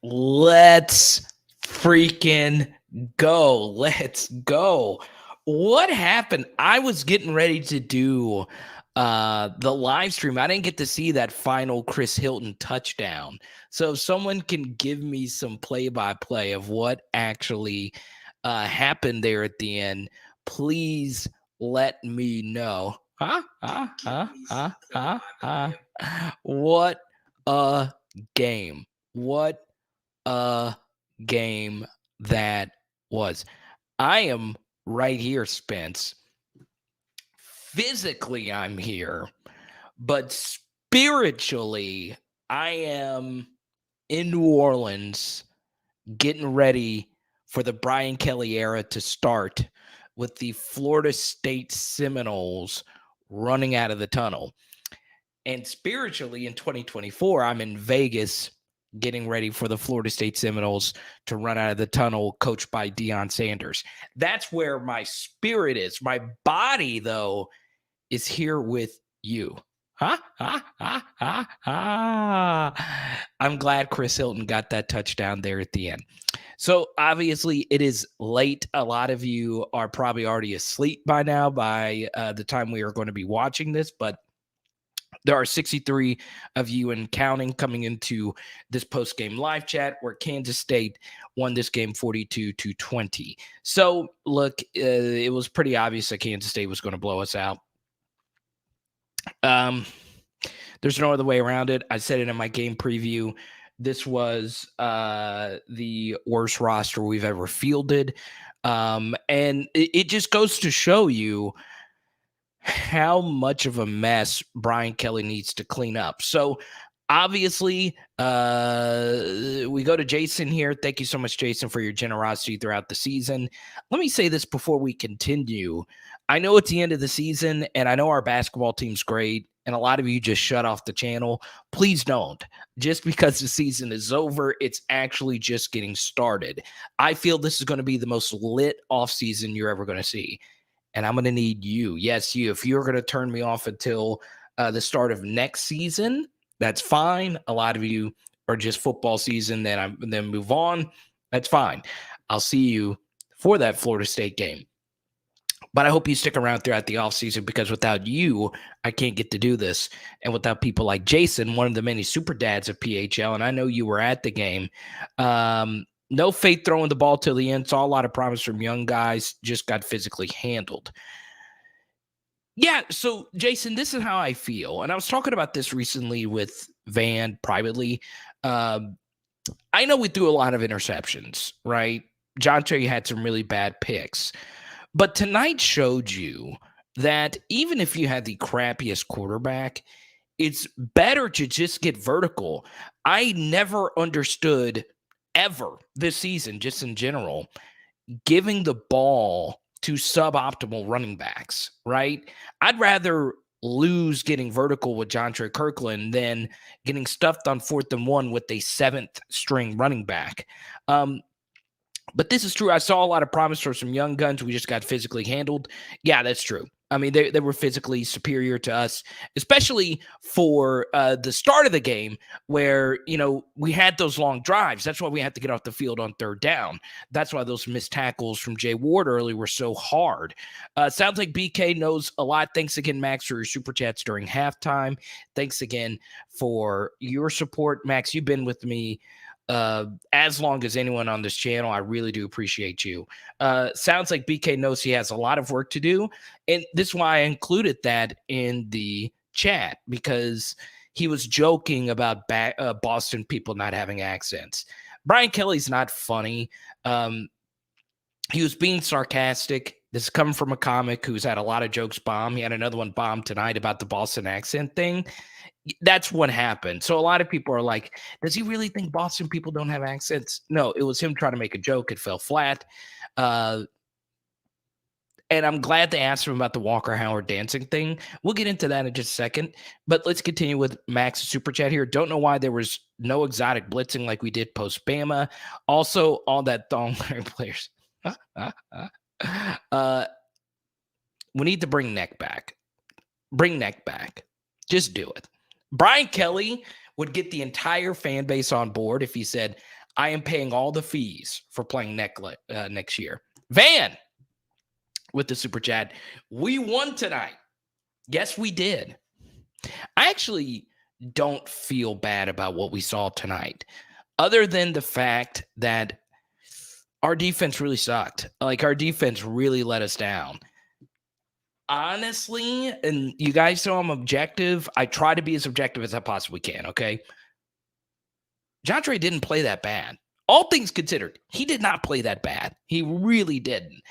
Let's freaking go. Let's go. What happened? I was getting ready to do the live stream. I didn't get to see that final Chris Hilton touchdown. So if someone can give me some play-by-play of what actually happened there at the end, please let me know. What a game. What a game that was. I am right here, Spence. Physically, I'm here, but spiritually, I am in New Orleans getting ready for the Brian Kelly era to start with the Florida State Seminoles running out of the tunnel. And spiritually, in 2024, I'm in Vegas getting ready for the Florida State Seminoles to run out of the tunnel, coached by Deion Sanders. That's where my spirit is. My body, though, is here with you. I'm glad Chris Hilton got that touchdown there at the end. So obviously it is late. A lot of you are probably already asleep by now by the time we are going to be watching this, but there are 63 of you and counting coming into this post-game live chat where Kansas State won this game 42-20. So, look, it was pretty obvious that Kansas State was going to blow us out. There's no other way around it. I said it in my game preview. This was the worst roster we've ever fielded. And it just goes to show you how much of a mess Brian Kelly needs to clean up. So obviously, we go to Jason here. Thank you so much, Jason, for your generosity throughout the season. Let me say this before we continue. I know it's the end of the season, and I know our basketball team's great, and a lot of you just shut off the channel. Please don't. Just because the season is over, it's actually just getting started. I feel this is going to be the most lit offseason you're ever going to see. And I'm going to need you. Yes, you. If you're going to turn me off until the start of next season, that's fine. A lot of you are just football season, then move on. That's fine. I'll see you for that Florida State game. But I hope you stick around throughout the offseason because without you, I can't get to do this. And without people like Jason, one of the many super dads of PHL, and I know you were at the game, no faith throwing the ball till the end. Saw a lot of promise from young guys, just got physically handled. Yeah, so Jason, this is how I feel. And I was talking about this recently with Van privately. I know we threw a lot of interceptions, right? Jontre had some really bad picks. But tonight showed you that even if you had the crappiest quarterback, it's better to just get vertical. I never understood ever this season, just in general, giving the ball to suboptimal running backs, right? I'd rather lose getting vertical with Jontre Kirklin than getting stuffed on 4th and 1 with a 7th string running back. But this is true. I saw a lot of promise for some young guns. We just got physically handled. Yeah, that's true. I mean, they were physically superior to us, especially for the start of the game where, we had those long drives. That's why we had to get off the field on 3rd down. That's why those missed tackles from Jay Ward early were so hard. Sounds like BK knows a lot. Thanks again, Max, for your super chats during halftime. Thanks again for your support. Max, you've been with me as long as anyone on this channel. I really do appreciate you. Sounds like BK knows he has a lot of work to do. And this is why I included that in the chat, because he was joking about Boston people not having accents. Brian Kelly's not funny. He was being sarcastic. This is coming from a comic who's had a lot of jokes bomb. He had another one bomb tonight about the Boston accent thing. That's what happened. So a lot of people are like, does he really think Boston people don't have accents? No, it was him trying to make a joke. It fell flat. And I'm glad they asked him about the Walker Howard dancing thing. We'll get into that in just a second. But let's continue with Max Super Chat here. Don't know why there was no exotic blitzing like we did post-Bama. Also, all that thong players. We need to bring neck back. Bring neck back. Just do it. Brian Kelly would get the entire fan base on board if he said, I am paying all the fees for playing next year. Van with the super chat. We won tonight. Yes, we did. I actually don't feel bad about what we saw tonight, other than the fact that our defense really sucked. Like, our defense really let us down. Honestly, and you guys know I'm objective. I try to be as objective as I possibly can, okay? Jontre didn't play that bad. All things considered, he did not play that bad. He really didn't.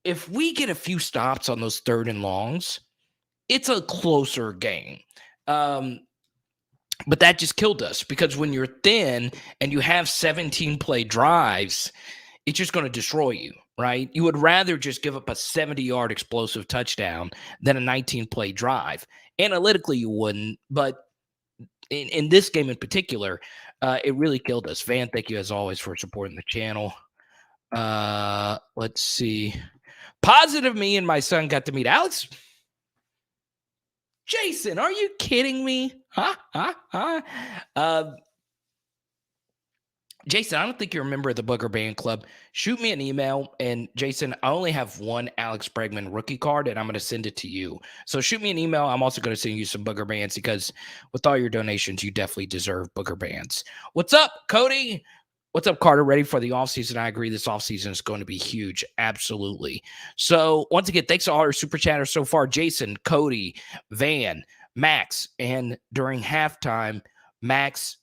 If we get a few stops on those third and longs, it's a closer game. But that just killed us, because when you're thin and you have 17 play drives, it's just going to destroy you, right? You would rather just give up a 70-yard explosive touchdown than a 19-play drive. Analytically, you wouldn't, but in this game in particular, it really killed us. Van, thank you as always for supporting the channel. Let's see. Positive me and my son got to meet Alex. Jason, are you kidding me? Jason, I don't think you're a member of the Booger Band Club. Shoot me an email. And Jason, I only have one Alex Bregman rookie card, and I'm going to send it to you. So shoot me an email. I'm also going to send you some Booger Bands, because with all your donations, you definitely deserve Booger Bands. What's up, Cody? What's up, Carter? Ready for the offseason? I agree. This offseason is going to be huge. Absolutely. So once again, thanks to all our super chatters so far. Jason, Cody, Van, Max, and during halftime, Max,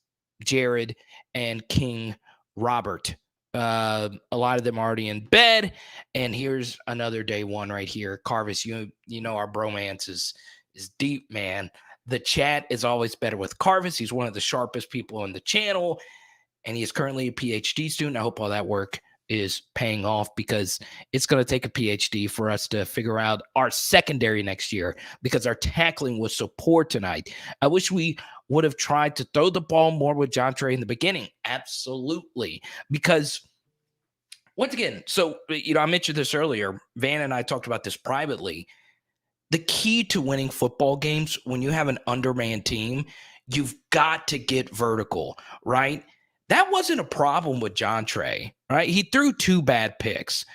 Jared, and King Robert. A lot of them already in bed. And here's another day one right here. Carvis, you know our bromance is deep, man. The chat is always better with Carvis. He's one of the sharpest people on the channel, and he is currently a PhD student. I hope all that work is paying off, because it's going to take a PhD for us to figure out our secondary next year, because our tackling was so poor tonight. I wish we would have tried to throw the ball more with Jontre in the beginning. Absolutely. Because once again, so, I mentioned this earlier. Van and I talked about this privately. The key to winning football games, when you have an undermanned team, you've got to get vertical, right? That wasn't a problem with Jontre, right? He threw 2 bad picks.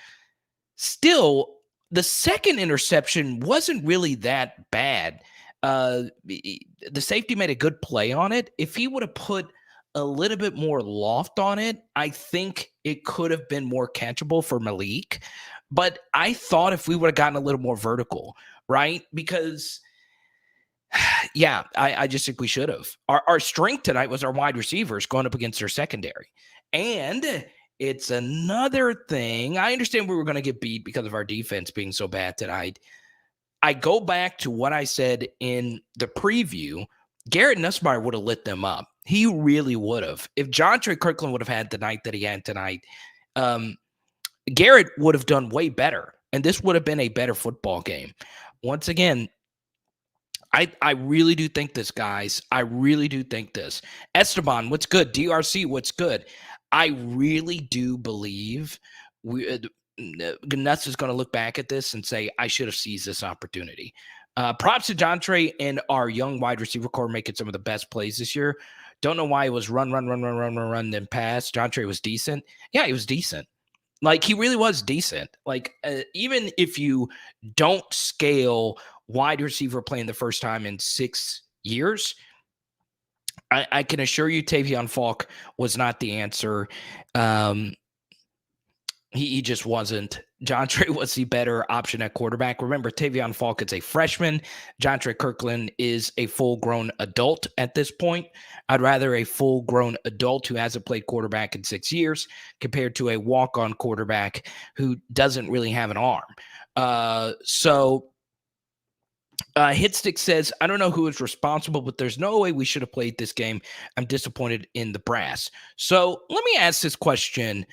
Still, the second interception wasn't really that bad. The safety made a good play on it. If he would have put a little bit more loft on it, I think it could have been more catchable for Malik. But I thought if we would have gotten a little more vertical, right? Because yeah, I just think we should have. Our strength tonight was our wide receivers going up against their secondary. And it's another thing. I understand we were going to get beat because of our defense being so bad tonight. I go back to what I said in the preview. Garrett Nussmeier would have lit them up. He really would have. If Jontre Kirklin would have had the night that he had tonight, Garrett would have done way better. And this would have been a better football game. Once again, I really do think this, guys. I really do think this. Esteban, what's good? DRC, what's good? I really do believe Nuts is going to look back at this and say, I should have seized this opportunity. Props to Jontre and our young wide receiver core making some of the best plays this year. Don't know why it was run, then pass. Jontre was decent. Yeah, he was decent. Like, he really was decent. Like, even if you don't scale wide receiver playing the first time in 6 years, I can assure you Tavion Falk was not the answer. He just wasn't. Jontre was the better option at quarterback. Remember, Tavion Falk is a freshman. Jontre Kirklin is a full-grown adult at this point. I'd rather a full-grown adult who hasn't played quarterback in 6 years compared to a walk-on quarterback who doesn't really have an arm. Hitstick says, I don't know who is responsible, but there's no way we should have played this game. I'm disappointed in the brass. So let me ask this question.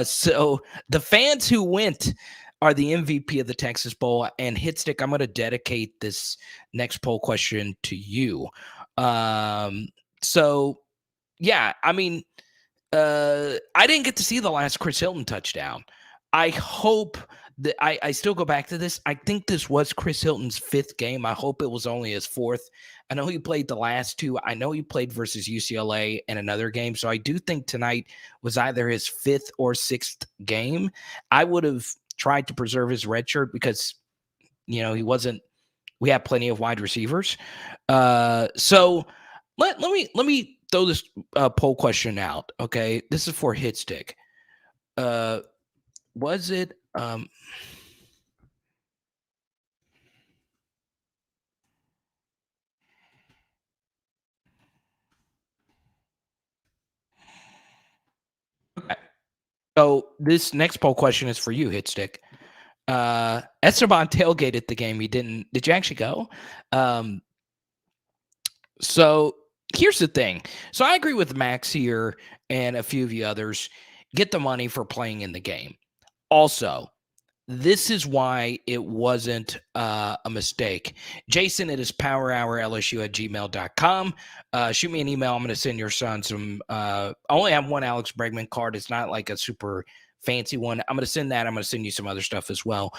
So the fans who went are the MVP of the Texas Bowl. And Hitstick, I'm going to dedicate this next poll question to you. So, yeah, I mean, I didn't get to see the last Chris Hilton touchdown. I hope I still go back to this. I think this was Chris Hilton's 5th game. I hope it was only his 4th. I know he played the last 2. I know he played versus UCLA in another game. So I do think tonight was either his 5th or 6th game. I would have tried to preserve his red shirt because, he wasn't. We have plenty of wide receivers. So let me throw this poll question out. Okay, this is for Hitstick. Was it? Okay. So this next poll question is for you, Hitstick. Esteban tailgated the game. He didn't. Did you actually go? So here's the thing. So I agree with Max here and a few of you others. Get the money for playing in the game. Also, this is why it wasn't a mistake. Jason, it is powerhourlsu@gmail.com. Shoot me an email. I'm going to send your son some. I only have one Alex Bregman card. It's not like a super fancy one. I'm going to send that. I'm going to send you some other stuff as well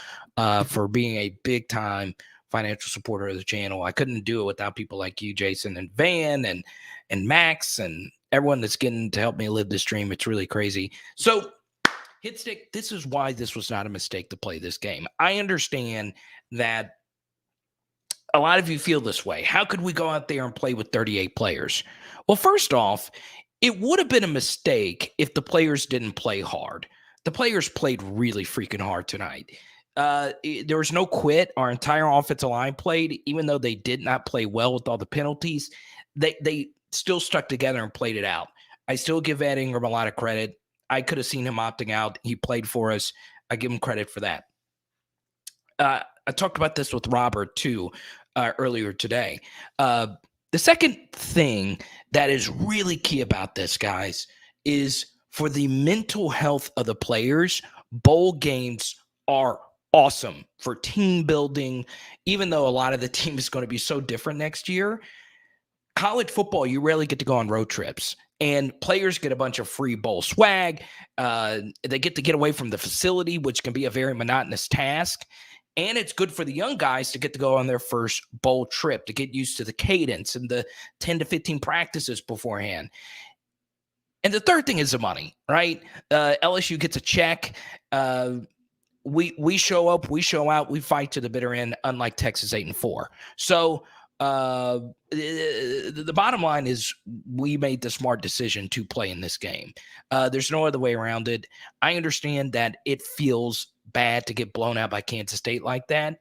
for being a big time financial supporter of the channel. I couldn't do it without people like you, Jason, and Van and Max and everyone that's getting to help me live this dream. It's really crazy. So, Hitstick, this is why this was not a mistake to play this game. I understand that a lot of you feel this way. How could we go out there and play with 38 players? Well, first off, it would have been a mistake if the players didn't play hard. The players played really freaking hard tonight. There was no quit. Our entire offensive line played, even though they did not play well with all the penalties. They still stuck together and played it out. I still give Ed Ingram a lot of credit. I could have seen him opting out. He played for us. I give him credit for that. I talked about this with Robert, too, earlier today. The second thing that is really key about this, guys, is for the mental health of the players, bowl games are awesome for team building, even though a lot of the team is going to be so different next year. College football, you rarely get to go on road trips. And players get a bunch of free bowl swag. They get to get away from the facility, which can be a very monotonous task. And it's good for the young guys to get to go on their first bowl trip, to get used to the cadence and the 10 to 15 practices beforehand. And the third thing is the money, right? LSU gets a check. We show up, we show out, we fight to the bitter end, unlike Texas 8-4. So the bottom line is we made the smart decision to play in this game. There's no other way around it. I understand that it feels bad to get blown out by Kansas State like that.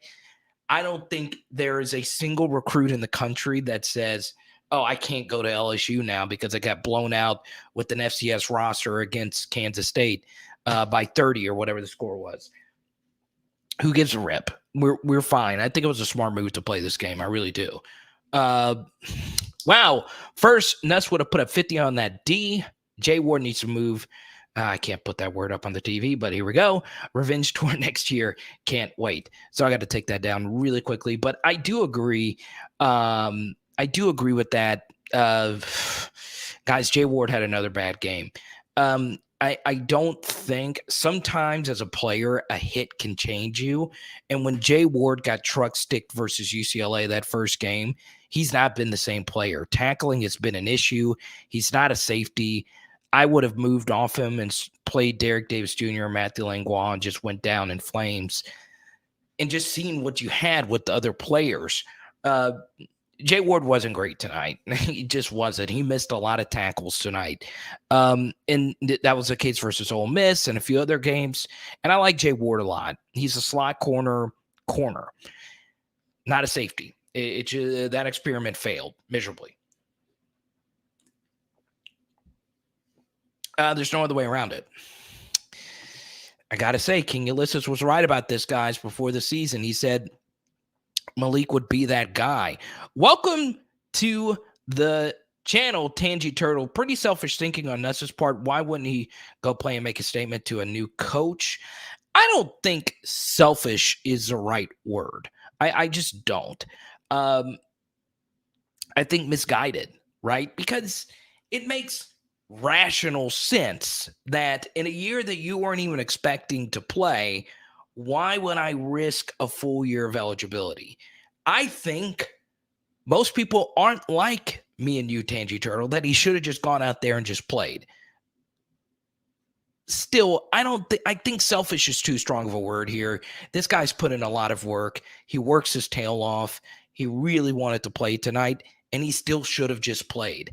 I don't think there is a single recruit in the country that says, oh, I can't go to LSU now because I got blown out with an FCS roster against Kansas State by 30 or whatever the score was. Who gives a rip? We're fine. I think it was a smart move to play this game. I really do. Wow. First, Nuss would have put up 50 on that D. Jay Ward needs to move. I can't put that word up on the TV, but here we go. Revenge tour next year. Can't wait. So I got to take that down really quickly. But I do agree. I do agree with that. Guys, Jay Ward had another bad game. I don't think sometimes as a player, a hit can change you. And when Jay Ward got truck sticked versus UCLA that first game, he's not been the same player. Tackling has been an issue. He's not a safety. I would have moved off him and played Derek Davis Jr. or Matthew Langlois and just went down in flames. And just seeing what you had with the other players. Jay Ward wasn't great tonight. He just wasn't. He missed a lot of tackles tonight. And that was the case versus Ole Miss and a few other games. And I like Jay Ward a lot. He's a slot corner, not a safety. That experiment failed miserably. There's no other way around it. I got to say, King Ulysses was right about this, guys, before the season. He said Malik would be that guy. Welcome to the channel, Tangy Turtle. Pretty selfish thinking on Nuss's part. Why wouldn't he go play and make a statement to a new coach? I don't think selfish is the right word. I just don't. I think misguided, right? Because it makes rational sense that in a year that you weren't even expecting to play, why would I risk a full year of eligibility? I think most people aren't like me and you, Tangy Turtle, that he should have just gone out there and just played. Still, I think selfish is too strong of a word here. This guy's put in a lot of work. He works his tail off. He really wanted to play tonight, and he still should have just played.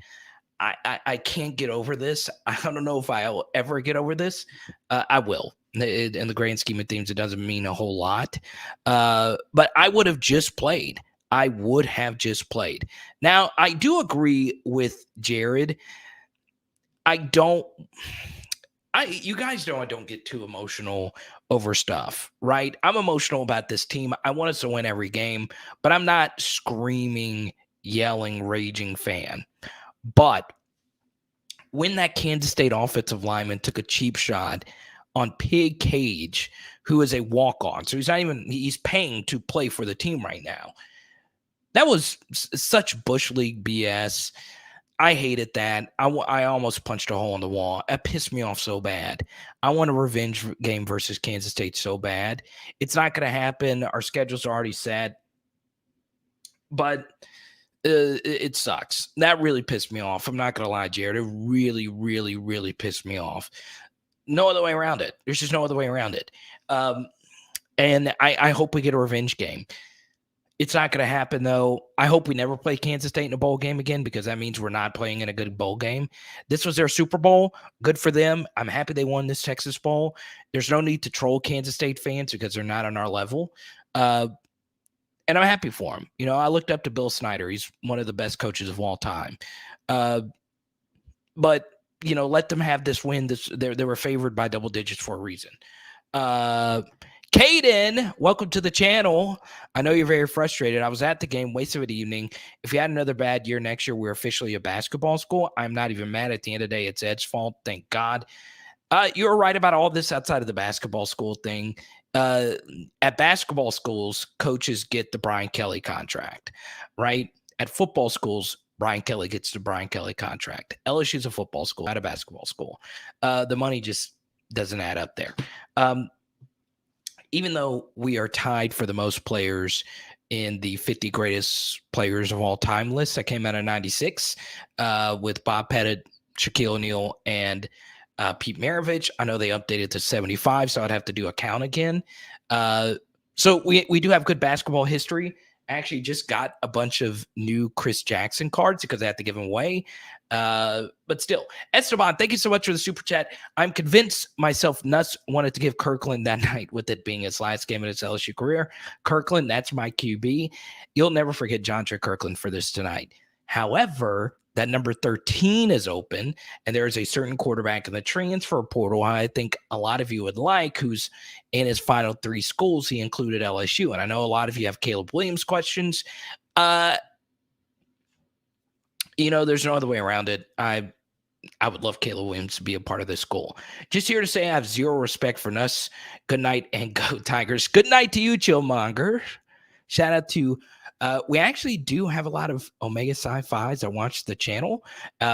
I can't get over this. I don't know if I'll ever get over this. I will. In the grand scheme of things, it doesn't mean a whole lot. But I would have just played. I would have just played. Now, I do agree with Jared. You guys know I don't get too emotional over stuff, right? I'm emotional about this team. I want us to win every game, but I'm not screaming, yelling, raging fan. But when that Kansas State offensive lineman took a cheap shot on Pig Cage, who is a walk-on, so he's paying to play for the team right now. That was such Bush League BS. I hated that. I almost punched a hole in the wall. It pissed me off so bad. I want a revenge game versus Kansas State so bad. It's not going to happen. Our schedules are already set. But it sucks. That really pissed me off. I'm not going to lie, Jared. It really, really, really pissed me off. No other way around it. There's just no other way around it. And I hope we get a revenge game. It's not going to happen, though. I hope we never play Kansas State in a bowl game again, because that means we're not playing in a good bowl game. This was their Super Bowl. Good for them. I'm happy they won this Texas Bowl. There's no need to troll Kansas State fans because they're not on our level. And I'm happy for him. You know, I looked up to Bill Snyder. He's one of the best coaches of all time. But, you know, let them have this win. They were favored by double digits for a reason. Caden, welcome to the channel. I know you're very frustrated. I was at the game, waste of an evening. If you had another bad year next year, we're officially a basketball school. I'm not even mad. At the end of the day, it's Ed's fault. Thank God. You were right about all this outside of the basketball school thing. At basketball schools, coaches get the Brian Kelly contract, right? At football schools, Brian Kelly gets the Brian Kelly contract. LSU is a football school, not a basketball school. The money just doesn't add up there. Even though we are tied for the most players in the 50 greatest players of all time list that came out of 96 with Bob Pettit, Shaquille O'Neal, and Pete Maravich. I know they updated to 75, so I'd have to do a count again. So we do have good basketball history. I actually just got a bunch of new Chris Jackson cards because I had to give them away. But still, Esteban, thank you so much for the super chat. I'm convinced myself Nuss wanted to give Kirklin that night, with it being his last game in his LSU career. Kirklin, that's my QB. You'll never forget Jontre Kirklin for this tonight. However, that number 13 is open, and there is a certain quarterback in the transfer portal I think a lot of you would like, who's in his final 3 schools. He included LSU, and I know a lot of you have Caleb Williams questions. You know, there's no other way around it. I would love Caleb Williams to be a part of this school. Just here to say I have zero respect for Nuss. Good night, and go Tigers. Good night to you, Chillmonger. Shout out to we actually do have a lot of Omega Sci-Fis that watch the channel.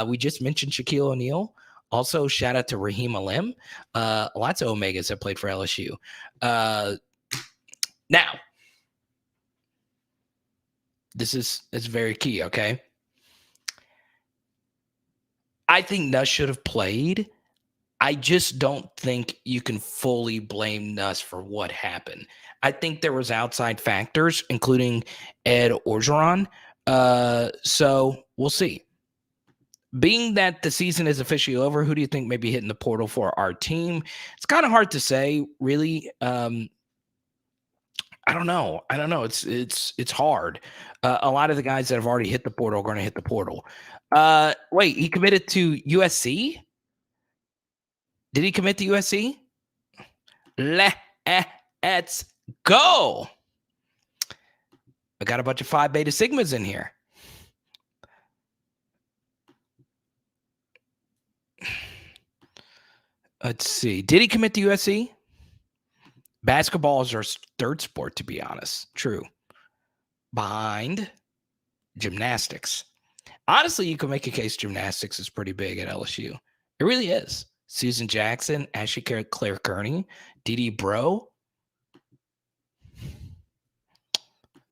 We just mentioned Shaquille O'Neal. Also, shout out to Raheem Alim. Lots of Omegas that played for LSU. Now, it's very key, okay? I think Nuss should have played. I just don't think you can fully blame Nuss for what happened. I think there was outside factors, including Ed Orgeron. So we'll see. Being that the season is officially over, who do you think may be hitting the portal for our team? It's kind of hard to say, really. I don't know. It's hard. A lot of the guys that have already hit the portal are going to hit the portal. Wait, he committed to USC? Did he commit to USC? Let's go. I got a bunch of Phi Beta Sigmas in here. Let's see. Did he commit to USC? Basketball is our third sport, to be honest. True. Behind gymnastics. Honestly, you can make a case gymnastics is pretty big at LSU. It really is. Susan Jackson, Ashley Claire Kearney, Dee Bro.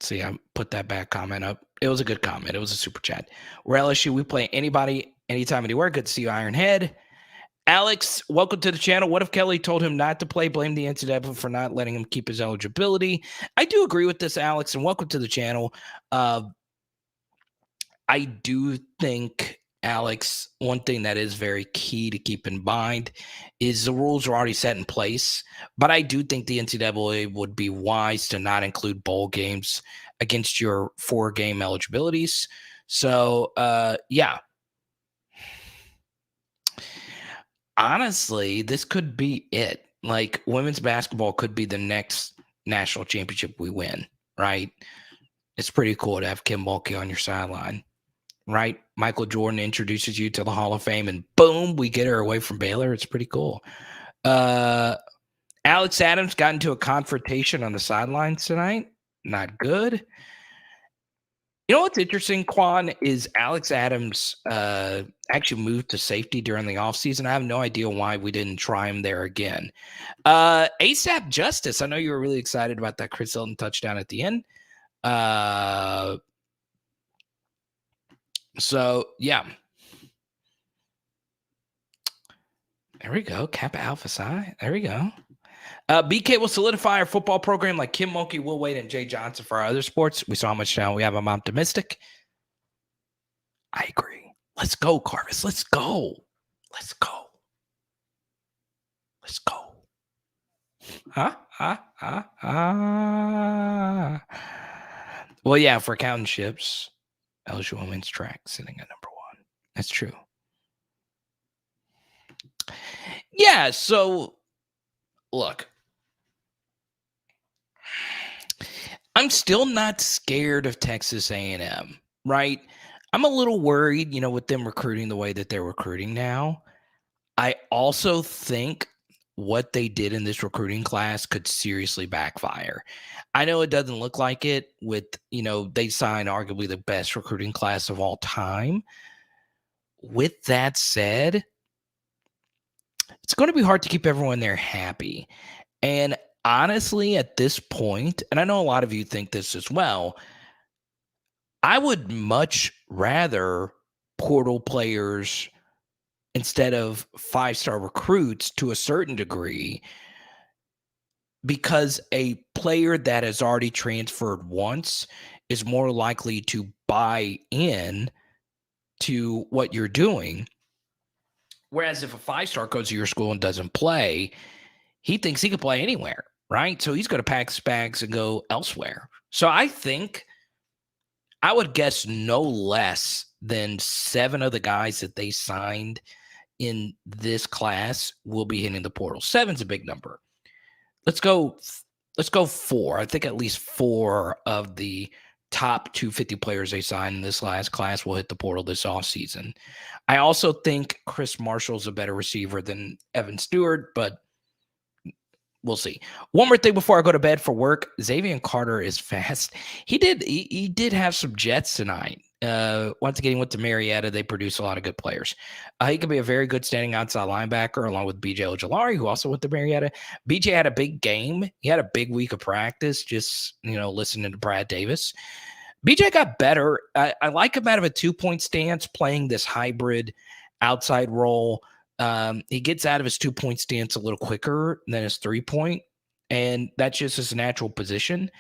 See, I put that back comment up. It was a good comment. It was a super chat. We're LSU. We play anybody, anytime, anywhere. Good to see you, Ironhead. Alex, welcome to the channel. What if Kelly told him not to play? Blame the NCAA for not letting him keep his eligibility. I do agree with this, Alex, and welcome to the channel. I do think, Alex, one thing that is very key to keep in mind is the rules are already set in place. But I do think the NCAA would be wise to not include bowl games against your 4-game eligibilities. So, yeah. Honestly, this could be it. Like, women's basketball could be the next national championship we win, right? It's pretty cool to have Kim Mulkey on your sideline, right? Michael Jordan introduces you to the Hall of Fame, and boom, we get her away from Baylor. It's pretty cool. Alex Adams got into a confrontation on the sidelines tonight. Not good. You know what's interesting, Quan, is Alex Adams actually moved to safety during the offseason. I have no idea why we didn't try him there again. ASAP Justice, I know you were really excited about that Chris Hilton touchdown at the end. So, yeah. There we go. Kappa Alpha Psi. There we go. BK will solidify our football program like Kim Mulkey, Will Wade, and Jay Johnson for our other sports. We saw how much talent we have. I'm optimistic. I agree. Let's go, Carvis. Let's go. Let's go. Let's go. Well, yeah, for accountants, LSU women's track sitting at number 1. That's true. Yeah, so look, I'm still not scared of Texas A&M, right? I'm a little worried, with them recruiting the way that they're recruiting now. I also think what they did in this recruiting class could seriously backfire. I know it doesn't look like it with, they signed arguably the best recruiting class of all time. With that said, it's going to be hard to keep everyone there happy. And honestly, at this point, and I know a lot of you think this as well, I would much rather portal players instead of 5-star recruits to a certain degree, because a player that has already transferred once is more likely to buy in to what you're doing. Whereas if a 5-star goes to your school and doesn't play, he thinks he can play anywhere, right? So he's going to pack his bags and go elsewhere. So I think I would guess no less than 7 of the guys that they signed in this class will be hitting the portal. 7's a big number. Let's go 4. I think at least 4 of the top 250 players they signed in this last class will hit the portal this offseason. I also think Chris Marshall's a better receiver than Evan Stewart, but we'll see. One more thing before I go to bed for work. Xavier Carter is fast. He did have some Jets tonight. Once again, he went to Marietta. They produce a lot of good players. He could be a very good standing outside linebacker, along with BJ Ojolari, who also went to Marietta. BJ had a big game. He had a big week of practice, just, listening to Brad Davis. BJ got better. I like him out of a 2-point stance, playing this hybrid outside role. He gets out of his 2-point stance a little quicker than his 3-point, and that's just his natural position.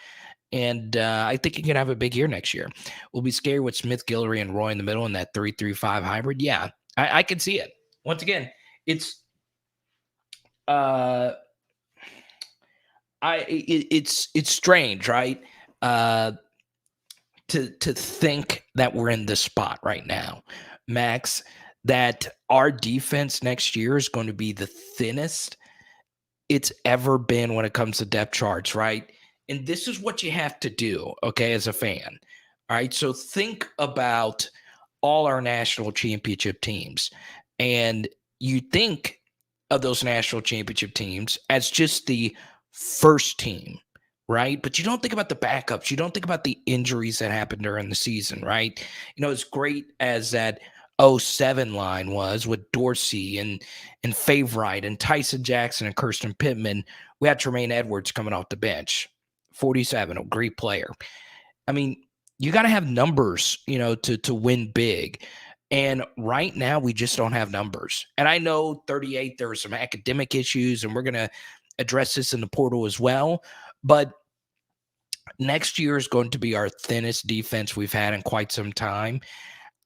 And I think he can have a big year next year. We'll be scared with Smith, Guillory, and Roy in the middle in that 3-3-5 hybrid. Yeah, I can see it. Once again, it's strange, right? To think that we're in this spot right now, Max, that our defense next year is going to be the thinnest it's ever been when it comes to depth charts, right? And this is what you have to do, okay, as a fan. All right, so think about all our national championship teams, and you think of those national championship teams as just the first team, right? But you don't think about the backups. You don't think about the injuries that happened during the season, right? As great as that 07 line was with Dorsey and Favorite and Tyson Jackson and Kirsten Pittman, we had Tremaine Edwards coming off the bench, 47, a great player. I mean, you got to have numbers, to win big. And right now, we just don't have numbers. And I know 38, there were some academic issues, and we're going to address this in the portal as well. But next year is going to be our thinnest defense we've had in quite some time.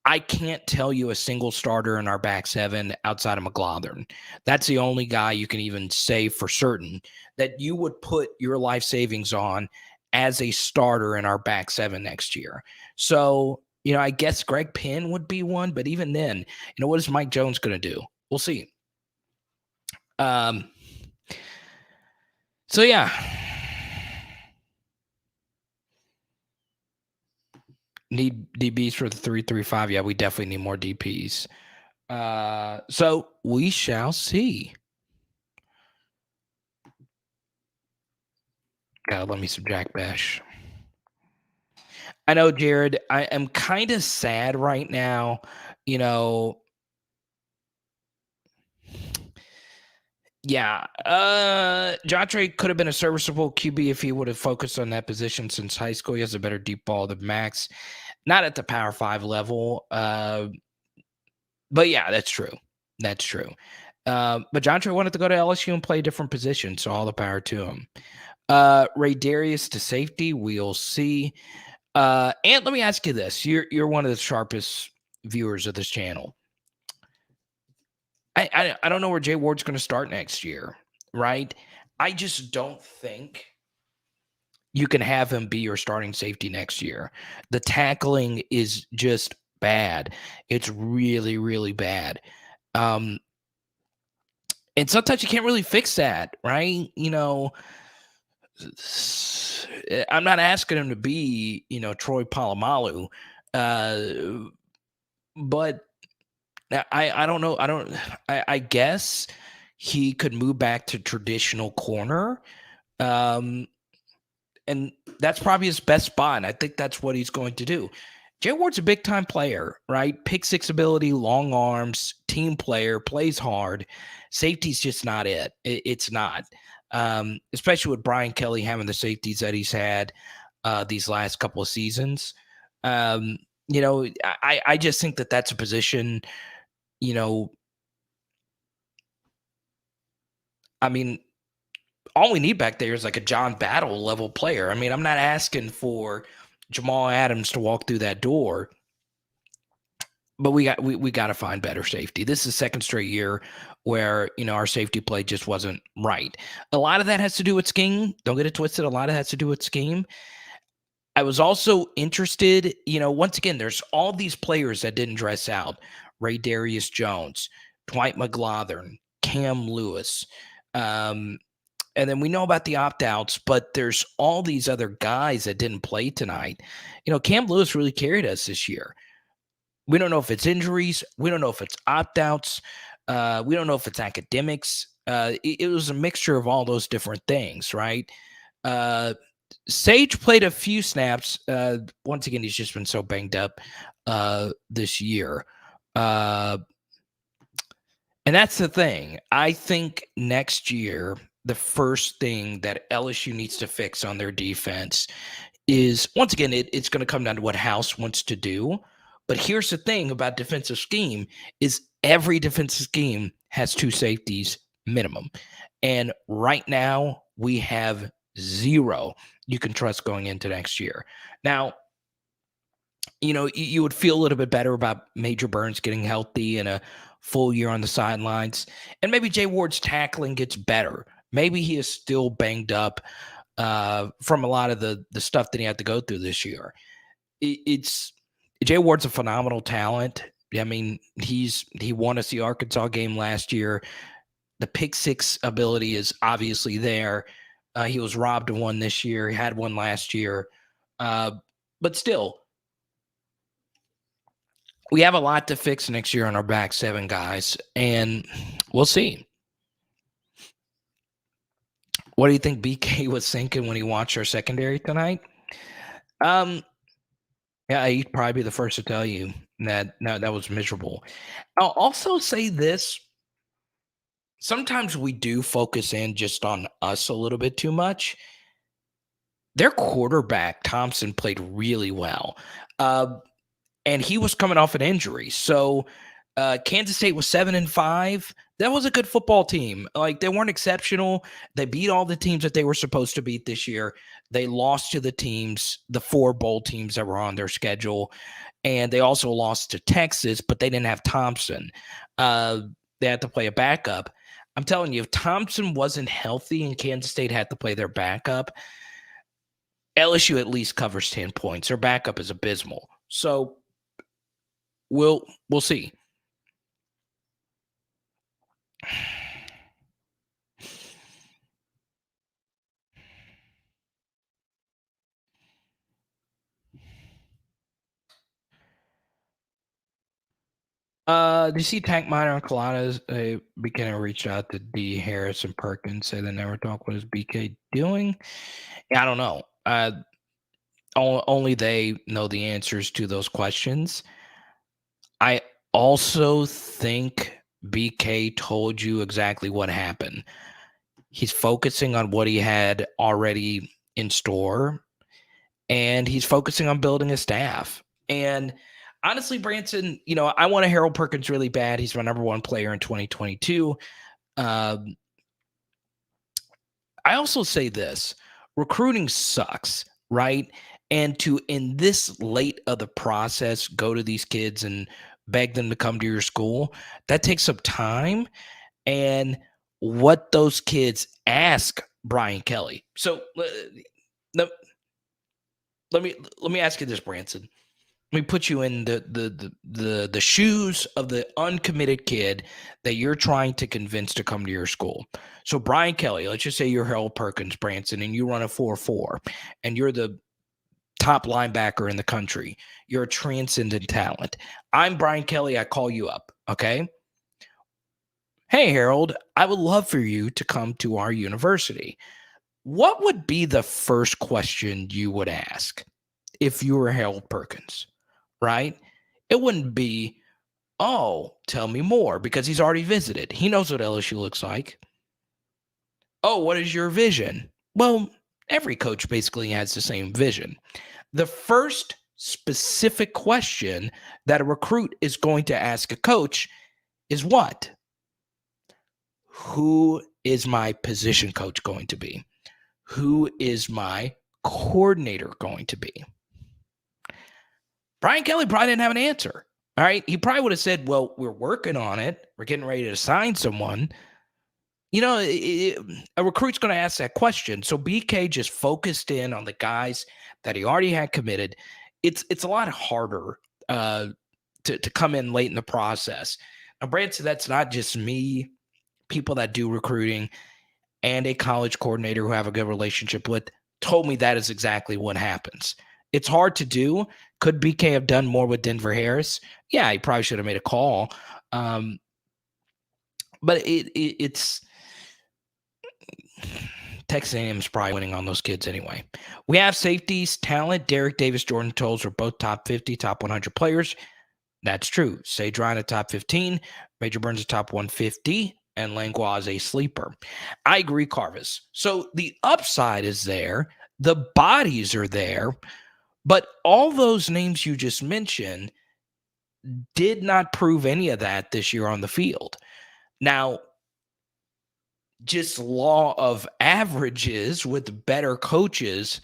I can't tell you a single starter in our back seven outside of McLaughlin. That's the only guy you can even say for certain that you would put your life savings on as a starter in our back seven next year. So, I guess Greg Penn would be one, but even then, what is Mike Jones going to do? We'll see. So yeah. Need DBs for the 3-3-5. Yeah, we definitely need more DPs. So we shall see. God, let me some Jack Bash. I know, Jared, I am kind of sad right now. Yeah. Jontre could have been a serviceable QB if he would have focused on that position since high school. He has a better deep ball than Max. Not at the Power 5 level. But yeah, that's true. That's true. But Jontre wanted to go to LSU and play a different position, so all the power to him. Ray Darius to safety, we'll see. And let me ask you this. You're one of the sharpest viewers of this channel. I don't know where Jay Ward's going to start next year, right? I just don't think you can have him be your starting safety next year. The tackling is just bad. It's really, really bad. And sometimes you can't really fix that, right? I'm not asking him to be, Troy Polamalu, but I don't know. I guess he could move back to traditional corner. And that's probably his best spot. And I think that's what he's going to do. Jay Ward's a big time player, right? Pick six ability, long arms, team player, plays hard. Safety's just not it. It's not. Especially with Brian Kelly having the safeties that he's had these last couple of seasons. I just think that that's a position, I mean, all we need back there is like a John Battle level player. I mean, I'm not asking for Jamal Adams to walk through that door, but we got to find better safety. This is second straight year where, our safety play just wasn't right. A lot of that has to do with scheme. Don't get it twisted. A lot of that has to do with scheme. I was also interested, once again, there's all these players that didn't dress out. Ray Darius Jones, Dwight McLaughlin, Cam Lewis. And then we know about the opt-outs, but there's all these other guys that didn't play tonight. Cam Lewis really carried us this year. We don't know if it's injuries. We don't know if it's opt-outs. We don't know if it's academics. It was a mixture of all those different things, right? Sage played a few snaps. Once again, he's just been so banged up this year. And that's the thing. I think next year, the first thing that LSU needs to fix on their defense is, once again, it's going to come down to what House wants to do. But here's the thing about defensive scheme is every defensive scheme has two safeties minimum. And right now we have zero you can trust going into next year. Now, you would feel a little bit better about Major Burns getting healthy and a full year on the sidelines. And maybe Jay Ward's tackling gets better. Maybe he is still banged up from a lot of the stuff that he had to go through this year. Jay Ward's a phenomenal talent. I mean, he won us the Arkansas game last year. The pick six ability is obviously there. He was robbed of one this year. He had one last year. But still, we have a lot to fix next year on our back seven, guys. And we'll see. What do you think BK was thinking when he watched our secondary tonight? Yeah, he'd probably be the first to tell you that was miserable. I'll also say this. Sometimes we do focus in just on us a little bit too much. their quarterback, Thompson, played really well. And he was coming off an injury. So Kansas State was 7-5. That was a good football team. Like, they weren't exceptional. They beat all the teams that they were supposed to beat this year. They lost to the 4 bowl teams that were on their schedule. And they also lost to Texas, but they didn't have Thompson. They had to play a backup. I'm telling you, if Thompson wasn't healthy and Kansas State had to play their backup, LSU at least covers 10 points. Their backup is abysmal. So we'll see. Do you see Tank Minor and Colada's beginning to reach out to D. Harris and Perkins, say they never talk. What is BK doing? Yeah, I don't know. Only they know the answers to those questions. I also think BK told you exactly what happened. He's focusing on what he had already in store, and he's focusing on building a staff. And honestly, Branson, I want a Harold Perkins really bad. He's my number 1 player in 2022. I also say this: recruiting sucks, right? And to, in this late of the process, go to these kids and beg them to come to your school, that takes some time. And what those kids ask Brian Kelly. So let me ask you this, Branson. Let me put you in the shoes of the uncommitted kid that you're trying to convince to come to your school. So Brian Kelly, let's just say you're Harold Perkins, Branson, and you run a 4.4, and you're the top linebacker in the country. You're a transcendent talent. I'm Brian Kelly. I call you up. Okay. Hey, Harold, I would love for you to come to our university. What would be the first question you would ask if you were Harold Perkins, right? It wouldn't be, oh, tell me more, because he's already visited. He knows what LSU looks like. Oh, what is your vision? Well, every coach basically has the same vision. The first specific question that a recruit is going to ask a coach is what? Who is my position coach going to be? Who is my coordinator going to be? Brian Kelly probably didn't have an answer. All right. He probably would have said, well, we're working on it. We're getting ready to sign someone. A recruit's going to ask that question. So BK just focused in on the guys that he already had committed. It's a lot harder to come in late in the process. Now, Branson, that's not just me. People that do recruiting and a college coordinator who have a good relationship with told me that is exactly what happens. It's hard to do. Could BK have done more with Denver Harris? Yeah, he probably should have made a call. But it's Texas A&M is probably winning on those kids anyway. We have safeties, talent. Derek Davis, Jordan Tolles are both top 50, top 100 players. That's true. Sage Ryan a top 15, Major Burns a top 150, and Langlois is a sleeper. I agree, Carvis. So the upside is there. The bodies are there. But all those names you just mentioned did not prove any of that this year on the field. Now, just law of averages with better coaches,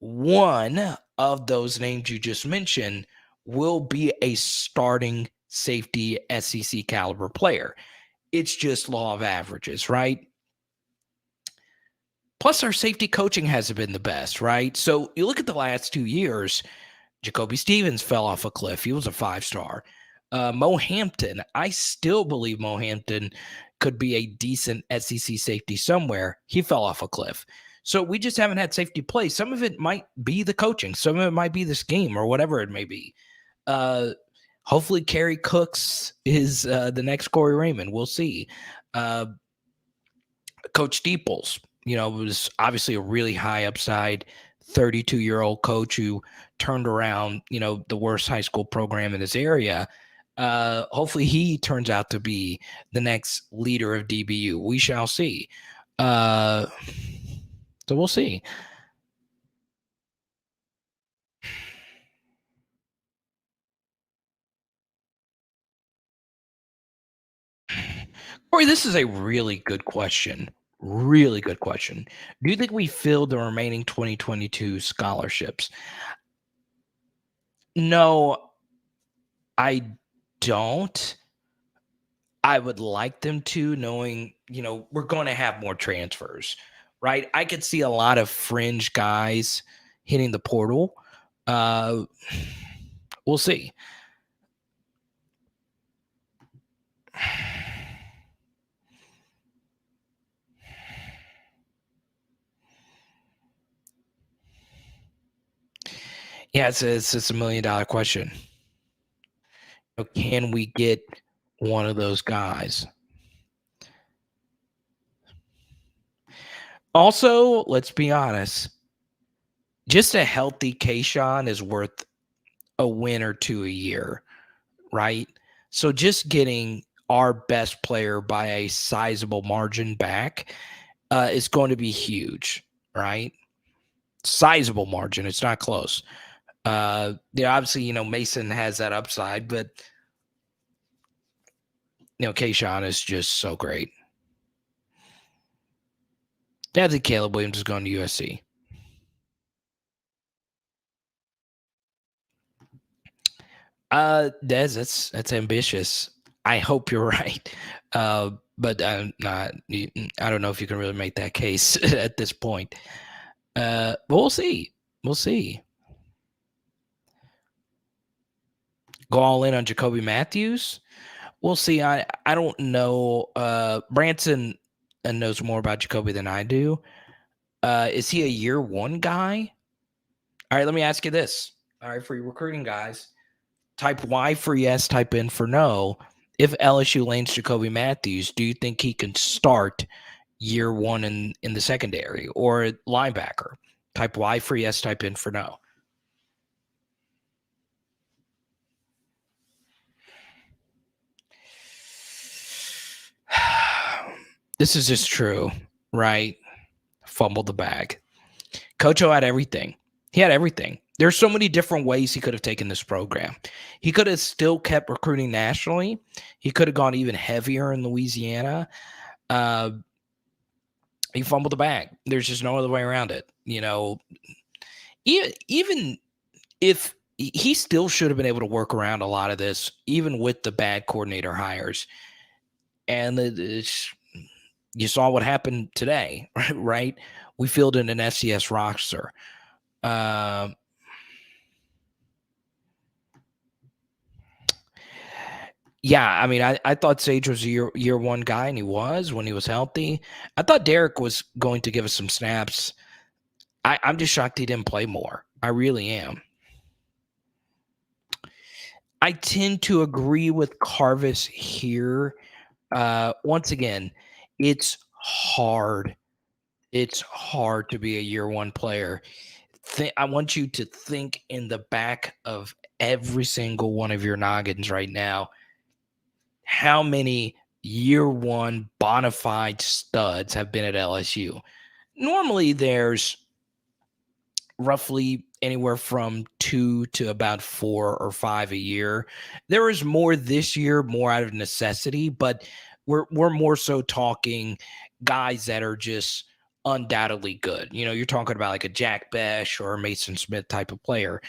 one of those names you just mentioned will be a starting safety SEC caliber player. It's just law of averages, right? Plus, our safety coaching hasn't been the best, right? So you look at the last 2 years, Jacoby Stevens fell off a cliff. He was a 5-star. Mo Hampton, I still believe Mo Hampton could be a decent SEC safety somewhere. He fell off a cliff. So we just haven't had safety play. Some of it might be the coaching. Some of it might be the scheme or whatever it may be. Hopefully Kerry Cooks is the next Corey Raymond. We'll see. Coach Steeples, was obviously a really high upside 32-year-old coach who turned around, the worst high school program in his area. Hopefully he turns out to be the next leader of DBU. We shall see. So we'll see. Corey, this is a really good question. Really good question. Do you think we filled the remaining 2022 scholarships? No, I don't. I would like them to, knowing, we're going to have more transfers, right? I could see a lot of fringe guys hitting the portal. Uh, we'll see. Yeah, it's a $1 million question. Can we get one of those guys? Also, let's be honest, just a healthy Kayshawn is worth a win or two a year, right? So just getting our best player by a sizable margin back is going to be huge, right? Sizable margin. It's not close. Obviously, Mason has that upside, but Kayshawn is just so great. Yeah, I think Caleb Williams is going to USC. That's ambitious. I hope you're right. But I'm not. I don't know if you can really make that case at this point. But we'll see. We'll see. Go all in on Jacoby Matthews. We'll see. I don't know. Branson knows more about Jacoby than I do. Is he a year one guy? All right, let me ask you this. All right, for your recruiting guys, type Y for yes, type in for no. If LSU lanes Jacoby Matthews, do you think he can start year one in the secondary or linebacker? Type Y for yes, type in for no. This is just true, right? Fumbled the bag. Coach O had everything. He had everything. There's so many different ways he could have taken this program. He could have still kept recruiting nationally. He could have gone even heavier in Louisiana. He fumbled the bag. There's just no other way around it. Even if he still should have been able to work around a lot of this, even with the bad coordinator hires. And you saw what happened today, right? We fielded an FCS roster. Yeah, I mean, I thought Sage was a year one guy, and he was when he was healthy. I thought Derek was going to give us some snaps. I'm just shocked he didn't play more. I really am. I tend to agree with Carvis here. Once again, it's hard. It's hard to be a year one player. I want you to think in the back of every single one of your noggins right now. How many year one bona fide studs have been at LSU? Normally, there's roughly anywhere from 2 to about 4 or 5 a year. There is more this year, more out of necessity, but we're more so talking guys that are just undoubtedly good. You're talking about like a Jack Besh or a Mason Smith type of player.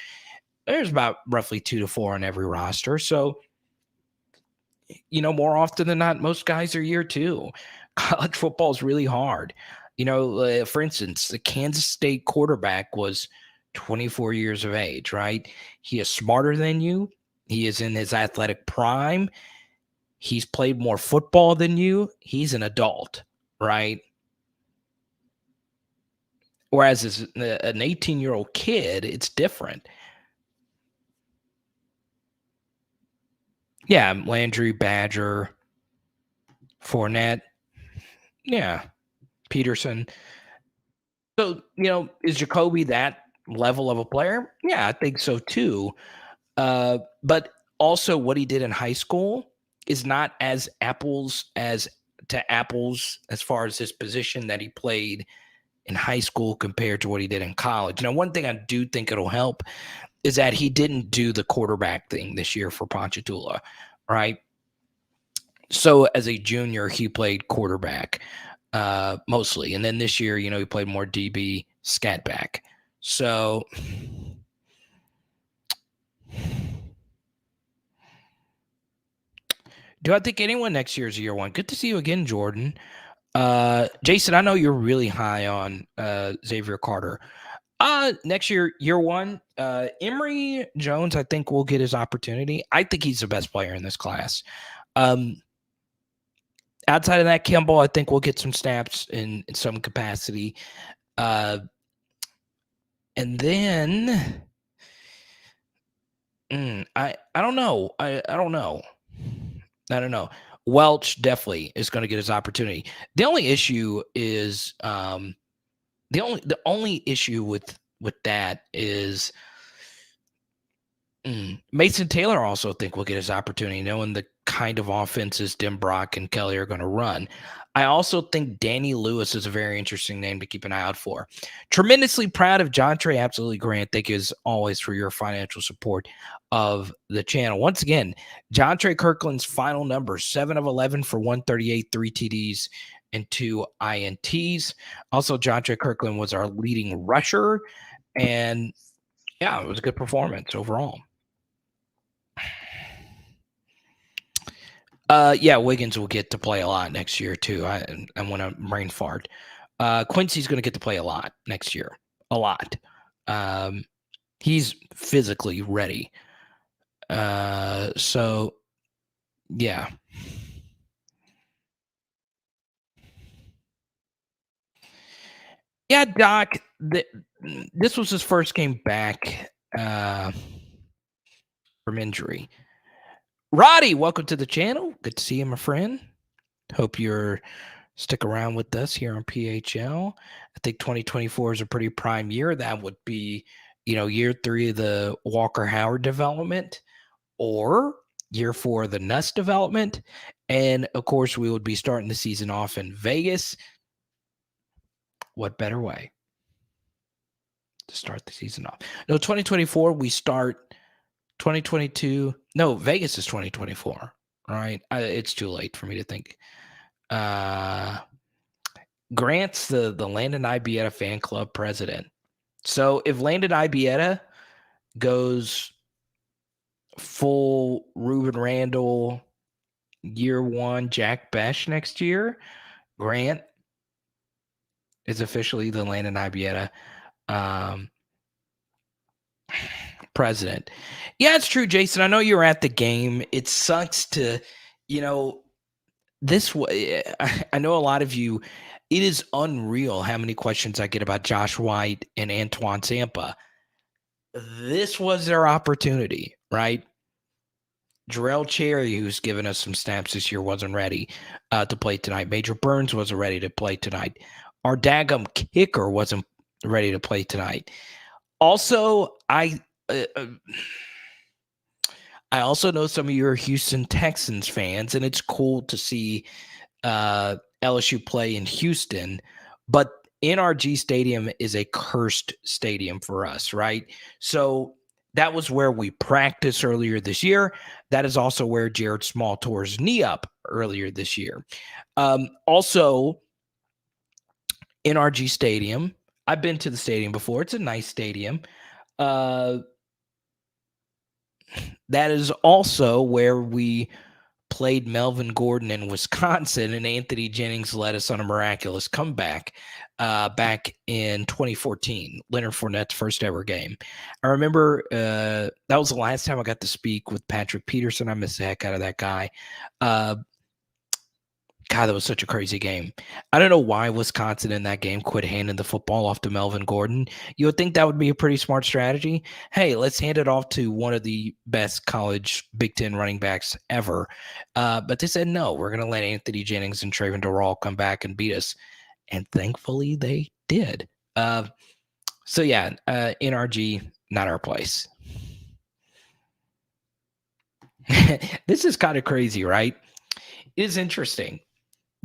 There's about roughly 2 to 4 on every roster. So, more often than not, most guys are year two. College football is really hard. For instance, the Kansas State quarterback was 24 years of age, right? He is smarter than you. He is in his athletic prime. He's played more football than you. He's an adult, right? Whereas as an 18-year-old kid, it's different. Yeah, Landry, Badger, Fournette. Yeah, Peterson. So, is Jacoby that level of a player? Yeah, I think so too. But also what he did in high school is not as apples as far as his position that he played in high school compared to what he did in college. Now, one thing I do think it'll help is that he didn't do the quarterback thing this year for Ponchatoula, right? So as a junior, he played quarterback mostly. And then this year, he played more DB scat back. So do I think anyone next year is year one? Good to see you again, Jordan. Jason, I know you're really high on Xavier Carter. Next year one, Emory Jones, I think will get his opportunity. I think he's the best player in this class. Outside of that, Kimball, I think we'll get some snaps in some capacity. And then I don't know. I don't know. I don't know. Welch definitely is going to get his opportunity. The only issue is the only issue with that is Mason Taylor also think will get his opportunity, knowing the kind of offenses Dim Brock and Kelly are going to run. I also think Danny Lewis is a very interesting name to keep an eye out for. Tremendously proud of Jontre. Absolutely, Grant. Thank you as always for your financial support of the channel. Once again, Jontre Kirklin's final number, 7 of 11 for 138, 3 TDs, and 2 INTs. Also, Jontre Kirklin was our leading rusher, and yeah, it was a good performance overall. Yeah, Wiggins will get to play a lot next year too. I want to brain fart. Quincy's going to get to play a lot next year, a lot. He's physically ready. So yeah. Yeah, Doc, this was his first game back from injury. Roddy, welcome to the channel. Good to see you, my friend. Hope you're stick around with us here on PHL. I think 2024 is a pretty prime year. That would be, year 3 of the Walker Howard development or year 4 of the Nuss development. And of course, we would be starting the season off in Vegas. What better way to start the season off? No, 2024, we start 2022. No, Vegas is 2024, right? It's too late for me to think. Grant's the Landon Ibieta fan club president. So if Landon Ibieta goes full Ruben Randall year 1 Jack Besh next year, Grant is officially the Landon Ibieta president. Yeah, it's true, Jason. I know you were at the game. It sucks to, this way. I know a lot of you. It is unreal how many questions I get about Josh White and Antoine Zampa. This was their opportunity, right? Jarrell Cherry, who's given us some snaps this year, wasn't ready to play tonight. Major Burns wasn't ready to play tonight. Our daggum kicker wasn't ready to play tonight. Also, I also know some of you are Houston Texans fans, and it's cool to see LSU play in Houston, but NRG Stadium is a cursed stadium for us, right? So that was where we practiced earlier this year. That is also where Jared Small tore his knee up earlier this year. Also, NRG Stadium. I've been to the stadium before. It's a nice stadium. That is also where we played Melvin Gordon in Wisconsin, and Anthony Jennings led us on a miraculous comeback back in 2014, Leonard Fournette's first ever game. I remember that was the last time I got to speak with Patrick Peterson. I miss the heck out of that guy. God, that was such a crazy game. I don't know why Wisconsin in that game quit handing the football off to Melvin Gordon. You would think that would be a pretty smart strategy. Hey, let's hand it off to one of the best college Big Ten running backs ever. But they said, no, we're going to let Anthony Jennings and Trayvon Durrell come back and beat us. And thankfully they did. So yeah, NRG, not our place. This is kind of crazy, right? It is interesting.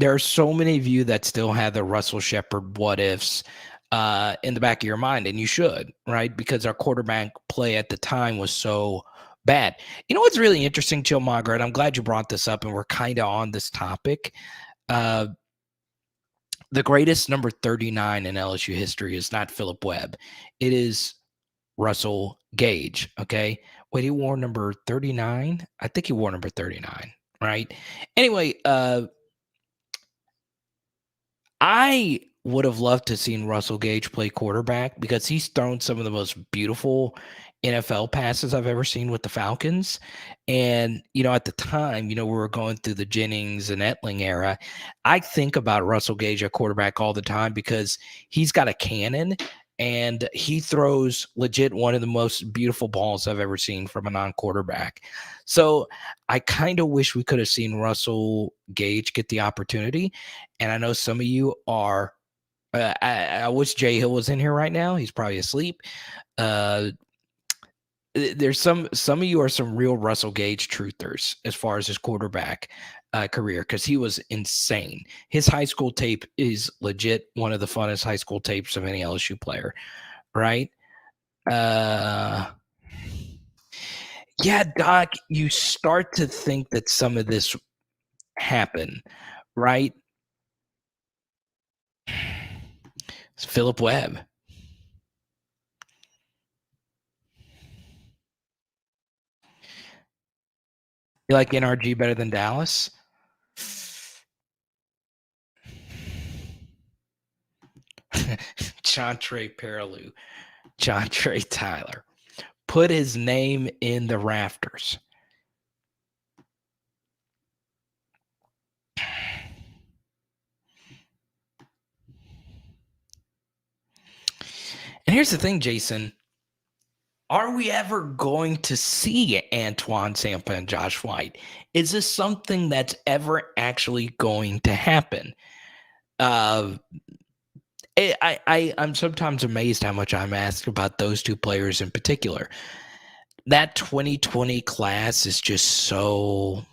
There are so many of you that still have the Russell Shepard what ifs in the back of your mind, and you should, right? Because our quarterback play at the time was so Bad. You know what's really interesting, Chill Margaret? I'm glad you brought this up, and we're kind of on this topic. Uh, the greatest number 39 in LSU history is not Philip Webb. It is Russell Gage. Okay. Wait, he wore number 39? I think he wore number 39, right? Anyway, I would have loved to seen Russell Gage play quarterback because he's thrown some of the most beautiful NFL passes I've ever seen with the Falcons. And, at the time, we were going through the Jennings and Etling era. I think about Russell Gage at quarterback all the time because he's got a cannon and he throws legit one of the most beautiful balls I've ever seen from a non-quarterback. So I kind of wish we could have seen Russell Gage get the opportunity. And I know some of you are. I wish Jay Hill was in here right now. He's probably asleep. There's some of you are some real Russell Gage truthers as far as his quarterback career because he was insane. His high school tape is legit one of the funnest high school tapes of any LSU player, right? Yeah, Doc, you start to think that some of this happened, right? It's Philip Webb. You like NRG better than Dallas? Jontre Perilou, Jontre Tyler. Put his name in the rafters. And here's the thing, Jason. Are we ever going to see Antoine Sampa and Josh White? Is this something that's ever actually going to happen? I'm sometimes amazed how much I'm asked about those two players in particular. That 2020 class is just so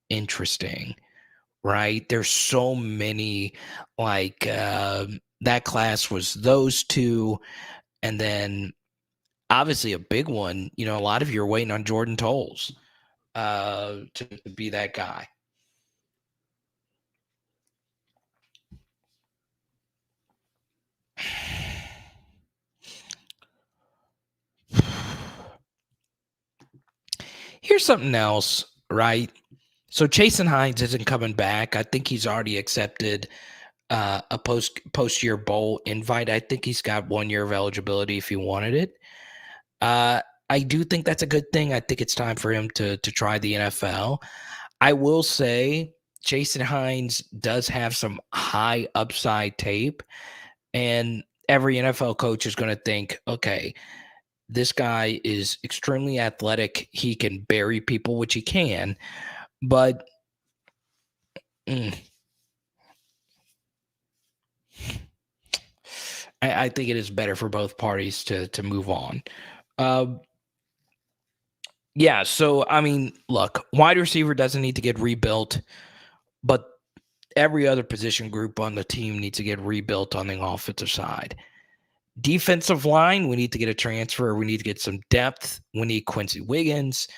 interesting, right? There's so many, that class was those two, and then obviously a big one. A lot of you are waiting on Jordan Tolles to be that guy. Here's something else, right? So Jason Hines isn't coming back. I think he's already accepted a post year bowl invite. I think he's got 1 year of eligibility if he wanted it. I do think that's a good thing. I think it's time for him to try the NFL. I will say Jason Hines does have some high upside tape, and every NFL coach is going to think, okay, this guy is extremely athletic. He can bury people, which he can, but I think it is better for both parties to move on. Yeah, so I mean, look, wide receiver doesn't need to get rebuilt, but every other position group on the team needs to get rebuilt on the offensive side. Defensive line, we need to get a transfer. We need to get some depth. We need Quincy Wiggins,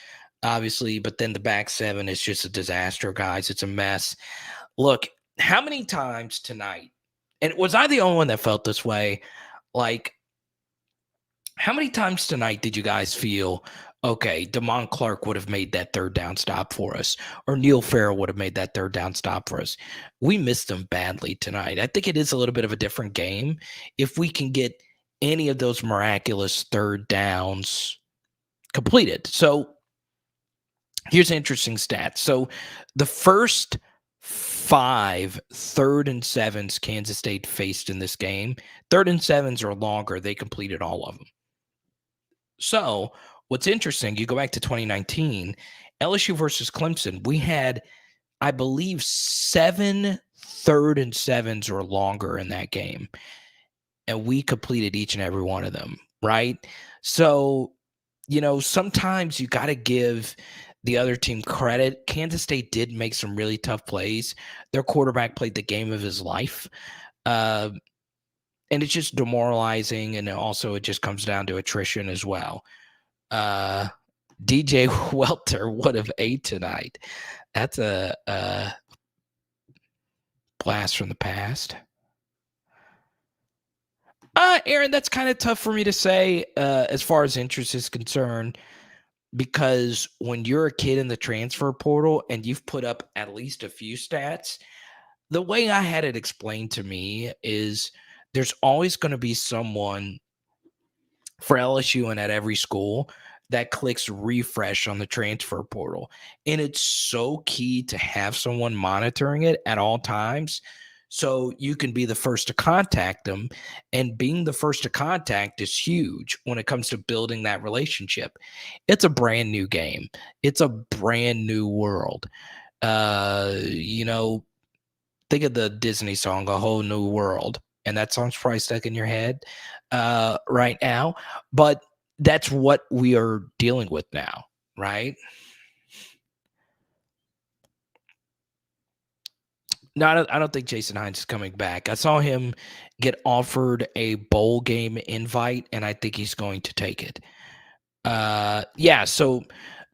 obviously, but then the back seven is just a disaster, guys. It's a mess. Look, how many times tonight, and was I the only one that felt this way? Like, how many times tonight did you guys feel, okay, Damon Clark would have made that third down stop for us, or Neil Farrell would have made that third down stop for us? We missed them badly tonight. I think it is a little bit of a different game if we can get any of those miraculous third downs completed. So here's an interesting stat. So the first 5 3rd-and-7s Kansas State faced in this game, 3rd-and-7s or longer, they completed all of them. So what's interesting, you go back to 2019, LSU versus Clemson, we had, I believe, 7 3rd-and-7s or longer in that game, and we completed each and every one of them, right? So, sometimes you got to give the other team credit. Kansas State did make some really tough plays. Their quarterback played the game of his life. And it's just demoralizing. And also it just comes down to attrition as well. DJ Welter would have ate tonight. That's a blast from the past. Aaron, that's kind of tough for me to say as far as interest is concerned, because when you're a kid in the transfer portal and you've put up at least a few stats, the way I had it explained to me is there's always going to be someone for LSU and at every school that clicks refresh on the transfer portal. And it's so key to have someone monitoring it at all times so you can be the first to contact them. And being the first to contact is huge when it comes to building that relationship. It's a brand new game, it's a brand new world. Think of the Disney song, A Whole New World. And that song's probably stuck in your head right now. But that's what we are dealing with now, right? No, I don't think Jason Hines is coming back. I saw him get offered a bowl game invite, and I think he's going to take it. Yeah, so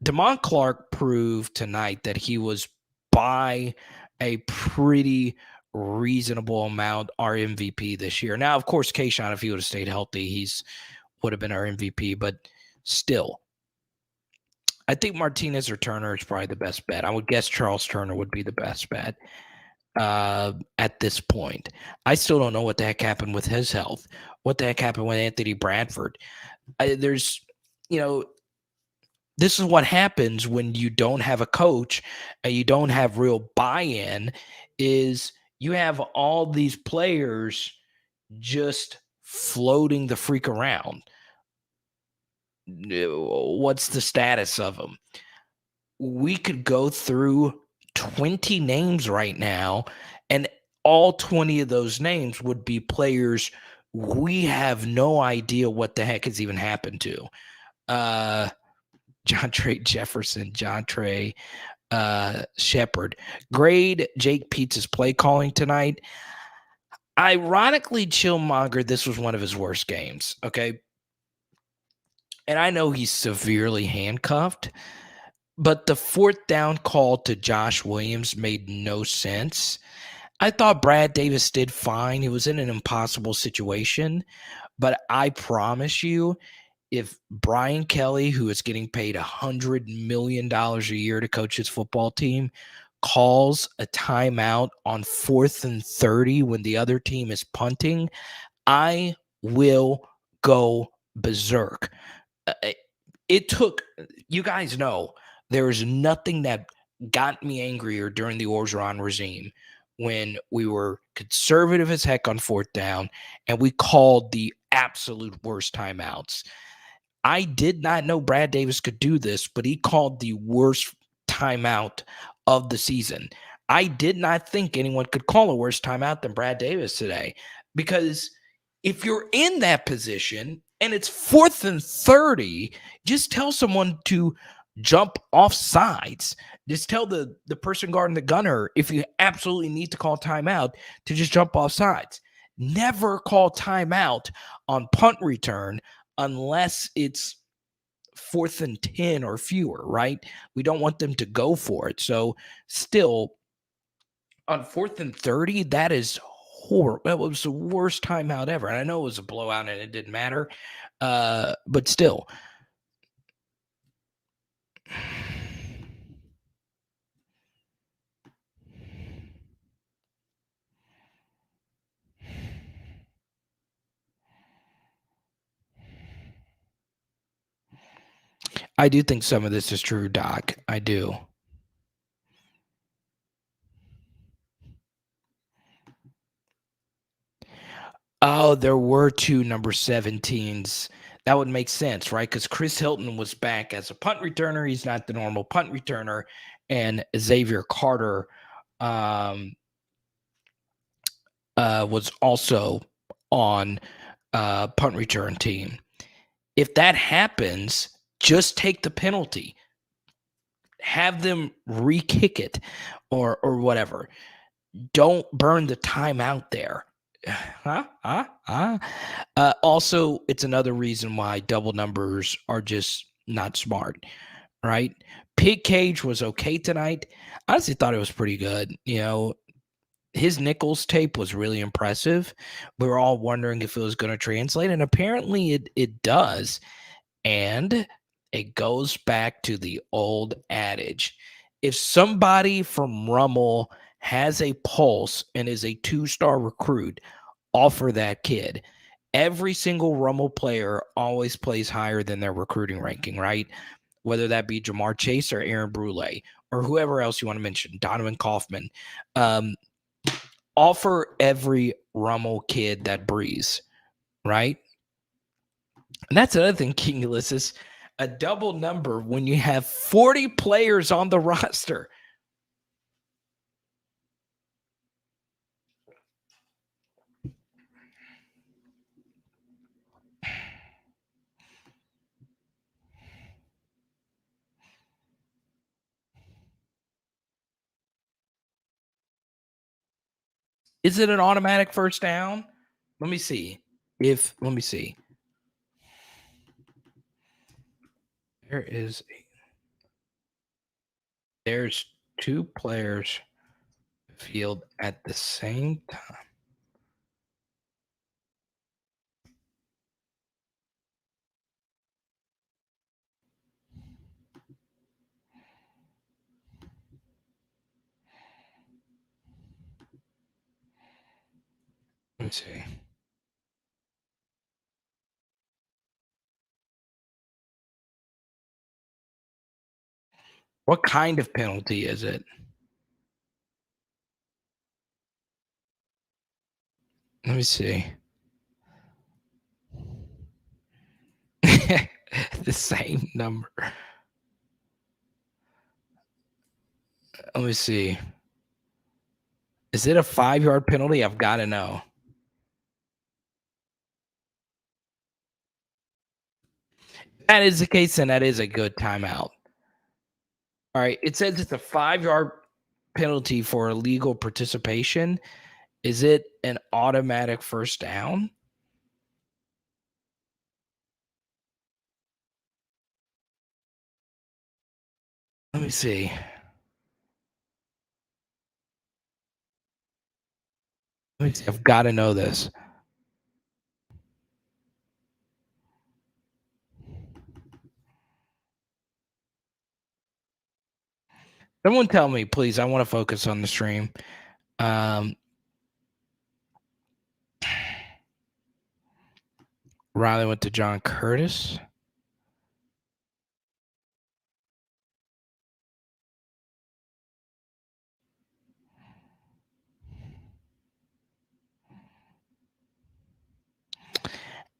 Damon Clark proved tonight that he was by a pretty reasonable amount our MVP this year. Now, of course, Kayshawn, if he would have stayed healthy, he's would have been our MVP, but still, I think Martinez or Turner is probably the best bet. I would guess Charles Turner would be the best bet at this point. I still don't know what the heck happened with his health. What the heck happened with Anthony Bradford? This is what happens when you don't have a coach and you don't have real buy-in, is you have all these players just floating the freak around. What's the status of them? We could go through 20 names right now, and all 20 of those names would be players we have no idea what the heck has even happened to. Jontre Jefferson, Jontre Shepard. Grade Jake Pete's play calling tonight. Ironically, Chillmonger, this was one of his worst games, okay? And I know he's severely handcuffed, but the fourth down call to Josh Williams made no sense. I thought Brad Davis did fine. He was in an impossible situation, but I promise you, if Brian Kelly, who is getting paid $100 million a year to coach his football team, calls a timeout on 4th and 30 when the other team is punting, I will go berserk. It took, you guys know, there is nothing that got me angrier during the Orgeron regime when we were conservative as heck on 4th down and we called the absolute worst timeouts. I did not know Brad Davis could do this, but he called the worst timeout of the season. I did not think anyone could call a worse timeout than Brad Davis today, because if you're in that position and it's 4th and 30, just tell someone to jump off sides. Just tell the person guarding the gunner, if you absolutely need to call timeout, to just jump off sides. Never call timeout on punt return unless it's 4th and 10 or fewer, right? We don't want them to go for it. So still, on 4th and 30, that is horrible. That was the worst timeout ever. And I know it was a blowout and it didn't matter, but still. I do think some of this is true, Doc. I do. Oh, there were 2 number 17s. That would make sense, right? Because Chris Hilton was back as a punt returner. He's not the normal punt returner. And Xavier Carter was also on punt return team. If that happens, just take the penalty. Have them re-kick it or whatever. Don't burn the time out there. Also, it's another reason why double numbers are just not smart. right? Pig Cage was okay tonight. I honestly thought it was pretty good. His Nichols tape was really impressive. We were all wondering if it was going to translate, and apparently it does. And it goes back to the old adage. If somebody from Rummel has a pulse and is a 2-star recruit, offer that kid. Every single Rummel player always plays higher than their recruiting ranking, right? Whether that be Jamar Chase or Aaron Brule or whoever else you want to mention, Donovan Kaufman. Offer every Rummel kid that breeze, right? And that's another thing, King Ulysses, a double number when you have 40 players on the roster. Is it an automatic first down? Let me see. Let me see. There's 2 players field at the same time. Let me see. What kind of penalty is it? Let me see. The same number. Let me see. Is it a 5-yard penalty? I've got to know. If that is the case, then that is a good timeout. All right. It says it's a 5-yard penalty for illegal participation. Is it an automatic first down? Let me see. I've got to know this. Someone tell me, please. I want to focus on the stream. Riley went to John Curtis.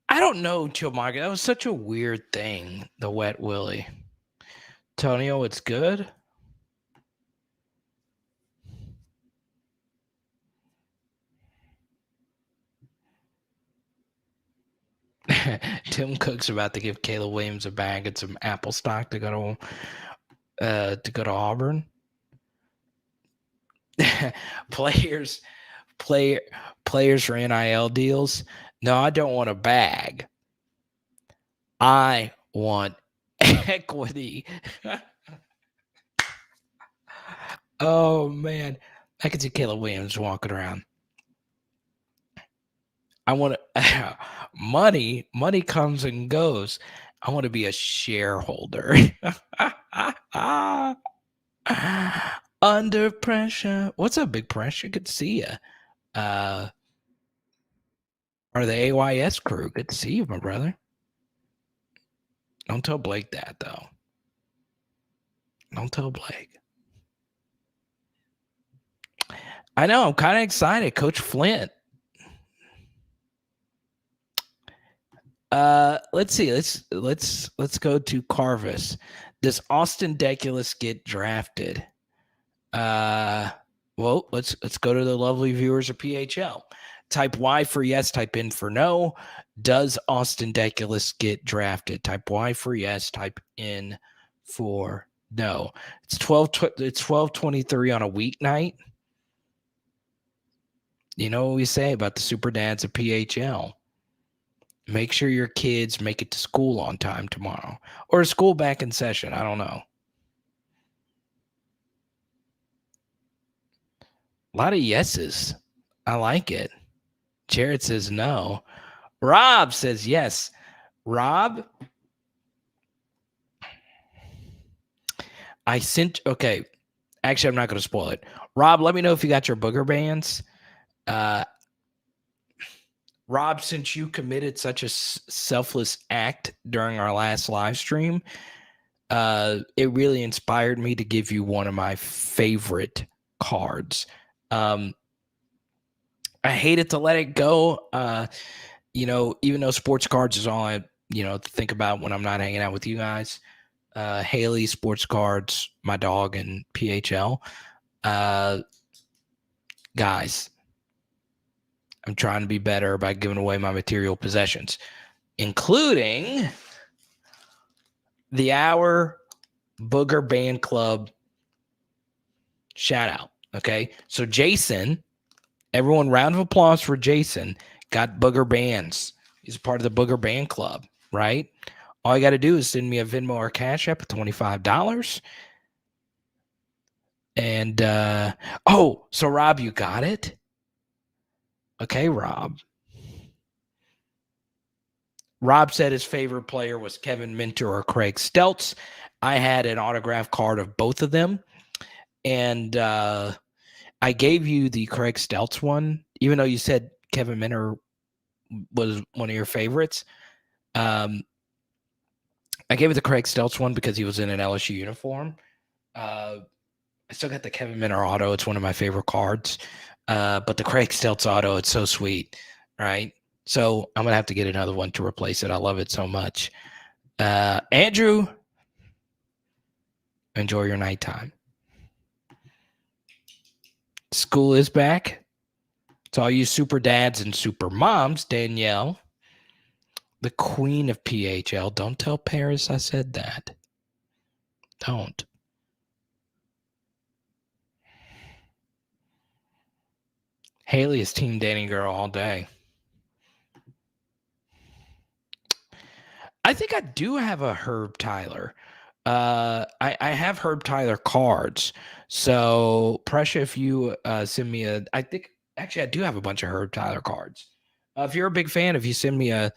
I don't know, Chilmarga. That was such a weird thing, the wet willy. Tonio, it's good. Tim Cook's about to give Caleb Williams a bag and some apple stock to go to Auburn. players for NIL deals. No, I don't want a bag. I want equity. Oh man, I can see Caleb Williams walking around. I want to money. Money comes and goes. I want to be a shareholder. Under pressure. What's up, Big Pressure? Good to see you. Or the AYS crew. Good to see you, my brother. Don't tell Blake that, though. Don't tell Blake. I know. I'm kind of excited. Coach Flint. Let's see. Let's go to Carvis. Does Austin Deculus get drafted? Well, let's go to the lovely viewers of PHL. Type Y for yes, type in for no. Does Austin Deculus get drafted? Type Y for yes, type in for no. It's 12:23 on a weeknight. You know what we say about the super dads of PHL. Make sure your kids make it to school on time tomorrow. Or is school back in session? I don't know. A lot of yeses. I like it. Jared says no. Rob says yes. Rob, I sent. Okay, actually, I'm not going to spoil it. Rob, let me know if you got your booger bands. Rob, since you committed such a selfless act during our last live stream, it really inspired me to give you one of my favorite cards. I hated to let it go. Even though sports cards is all I, think about when I'm not hanging out with you guys. Haley Sports Cards, my dog, and PHL. Guys, I'm trying to be better by giving away my material possessions, including the Hour Booger Band Club shout out. Okay. So Jason, everyone, round of applause for Jason, got Booger Bands. He's a part of the Booger Band Club, right? All you got to do is send me a Venmo or Cash App of $25. And, so Rob, you got it? Okay, Rob. Rob said his favorite player was Kevin Minter or Craig Stelz. I had an autograph card of both of them. And I gave you the Craig Stelz one, even though you said Kevin Minter was one of your favorites. I gave it the Craig Stelz one because he was in an LSU uniform. I still got the Kevin Minter auto. It's one of my favorite cards. But the Craig Stelz auto, it's so sweet, right? So I'm going to have to get another one to replace it. I love it so much. Andrew, enjoy your nighttime. School is back. It's all you super dads and super moms. Danielle, the queen of PHL. Don't tell Paris I said that. Don't. Haley is team dating girl all day. I think I do have a Herb Tyler. I have Herb Tyler cards. So, Pressure, if you send me I do have a bunch of Herb Tyler cards. If you're a big fan, if you send me a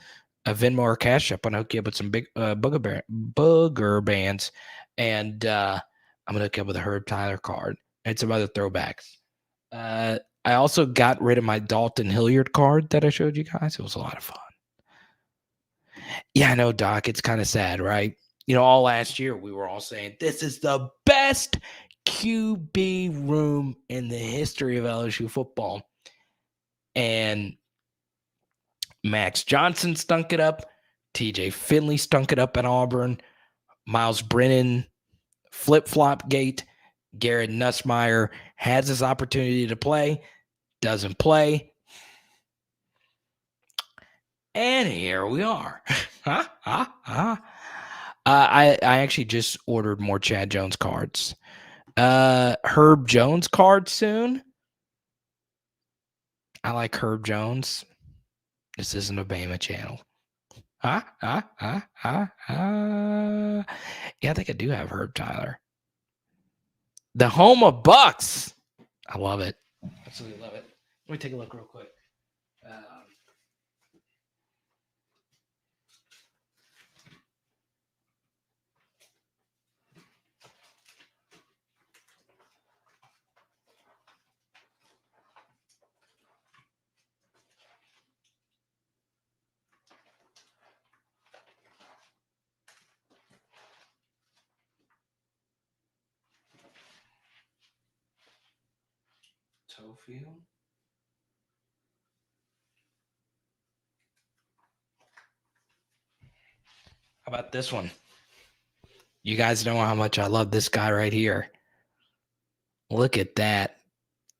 Venmo or Cash App, I'm gonna hook you up with some big booger bands, and I'm gonna hook you up with a Herb Tyler card and some other throwbacks. I also got rid of my Dalton Hilliard card that I showed you guys. It was a lot of fun. Yeah, I know, Doc. It's kind of sad, right? All last year we were all saying this is the best QB room in the history of LSU football. And Max Johnson stunk it up. TJ Finley stunk it up at Auburn. Miles Brennan, flip-flop gate. Garrett Nussmeier has his opportunity to play, doesn't play. And here we are. I actually just ordered more Chad Jones cards. Herb Jones cards soon. I like Herb Jones. This isn't a Bama channel. Yeah, I think I do have Herb Tyler. The home of Bucks. I love it. Absolutely love it. Let me take a look real quick. Tofield. How about this one? You guys know how much I love this guy right here. Look at that.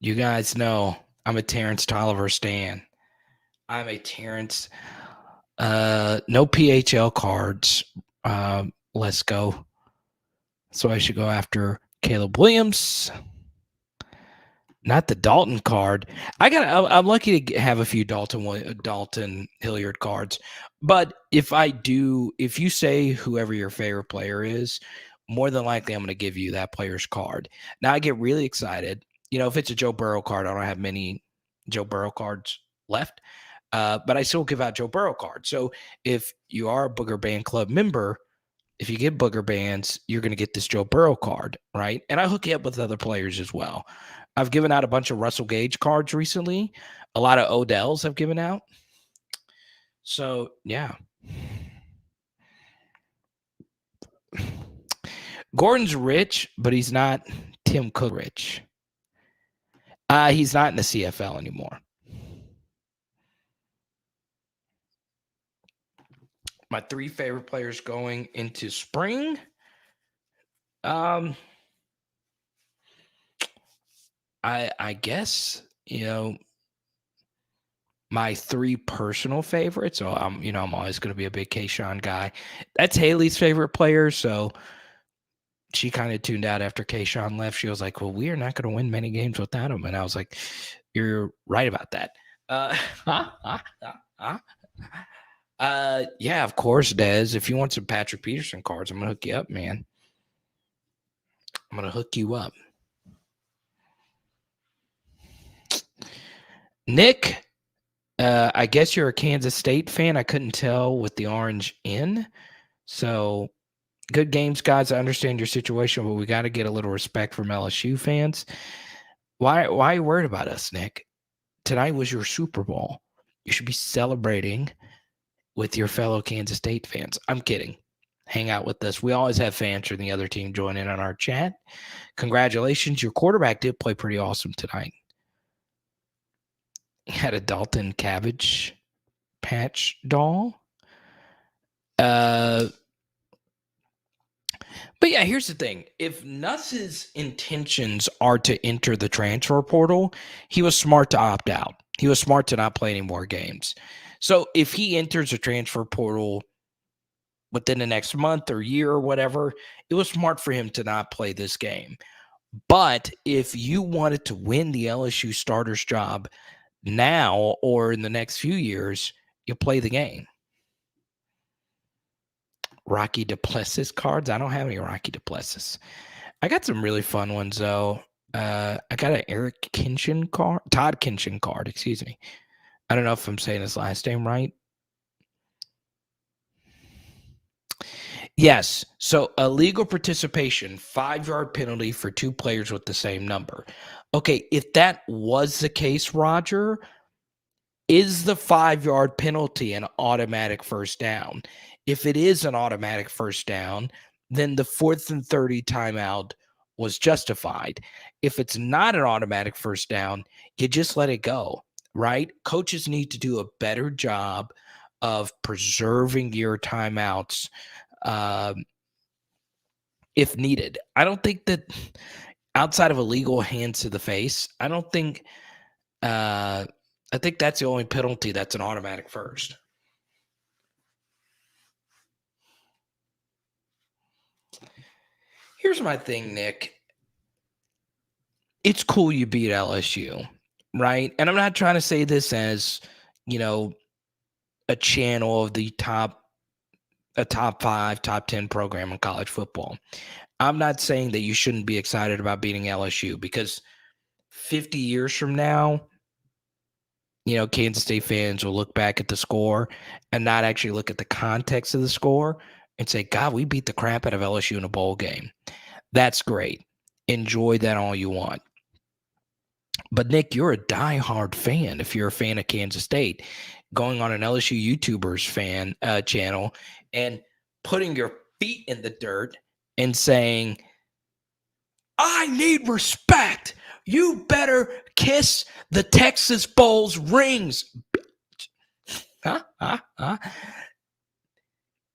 You guys know I'm a Terrence Tolliver stan. I'm a Terrence. No PHL cards. Let's go. So I should go after Caleb Williams. Not the Dalton card. I'm lucky to have a few Dalton Hilliard cards. But if you say whoever your favorite player is, more than likely I'm going to give you that player's card. Now I get really excited if it's a Joe Burrow card, I don't have many Joe Burrow cards left, but I still give out Joe Burrow cards. So if you are a Booger Band Club member, if you get Booger Bands, you're going to get this Joe Burrow card, right? And I hook you up with other players as well. I've given out a bunch of Russell Gage cards recently. A lot of Odells I've given out. So, yeah. Gordon's rich, but he's not Tim Cook rich. He's not in the CFL anymore. My 3 favorite players going into spring. I guess, my 3 personal favorites. So I'm always going to be a big Kayshawn guy. That's Haley's favorite player. So she kind of tuned out after Kayshawn left. She was like, well, we are not going to win many games without him. And I was like, you're right about that. Yeah, of course, Dez. If you want some Patrick Peterson cards, I'm going to hook you up, man. I'm going to hook you up. Nick, I guess you're a Kansas State fan. I couldn't tell with the orange in. So good games, guys. I understand your situation, but we got to get a little respect from LSU fans. Why are you worried about us, Nick? Tonight was your Super Bowl. You should be celebrating with your fellow Kansas State fans. I'm kidding. Hang out with us. We always have fans from the other team join in on our chat. Congratulations. Your quarterback did play pretty awesome tonight. He had a Dalton Cabbage Patch doll. But yeah, here's the thing. If Nuss's intentions are to enter the transfer portal, he was smart to opt out. He was smart to not play any more games. So if he enters a transfer portal within the next month or year or whatever, it was smart for him to not play this game. But if you wanted to win the LSU starter's job now or in the next few years, you play the game. Rocky Duplessis cards. I don't have any Rocky Duplessis. I got some really fun ones, though. I got an Eric Kinchin card. Todd Kinchin card, excuse me. I don't know if I'm saying his last name right. Yes. So illegal participation, 5-yard penalty for 2 players with the same number. Okay, if that was the case, Roger, is the 5-yard penalty an automatic first down? If it is an automatic first down, then the 4th and 30 timeout was justified. If it's not an automatic first down, you just let it go, right? Coaches need to do a better job of preserving your timeouts if needed. I don't think that outside of illegal hands to the face, I don't think I think that's the only penalty that's an automatic first. Here's my thing, Nick. It's cool you beat LSU, right? And I'm not trying to say this as, a channel of a top 5, top 10 program in college football. I'm not saying that you shouldn't be excited about beating LSU because 50 years from now, Kansas State fans will look back at the score and not actually look at the context of the score and say, God, we beat the crap out of LSU in a bowl game. That's great. Enjoy that all you want. But, Nick, you're a diehard fan if you're a fan of Kansas State, going on an LSU YouTubers fan channel and putting your feet in the dirt and saying, I need respect. You better kiss the Texas Bowl's rings.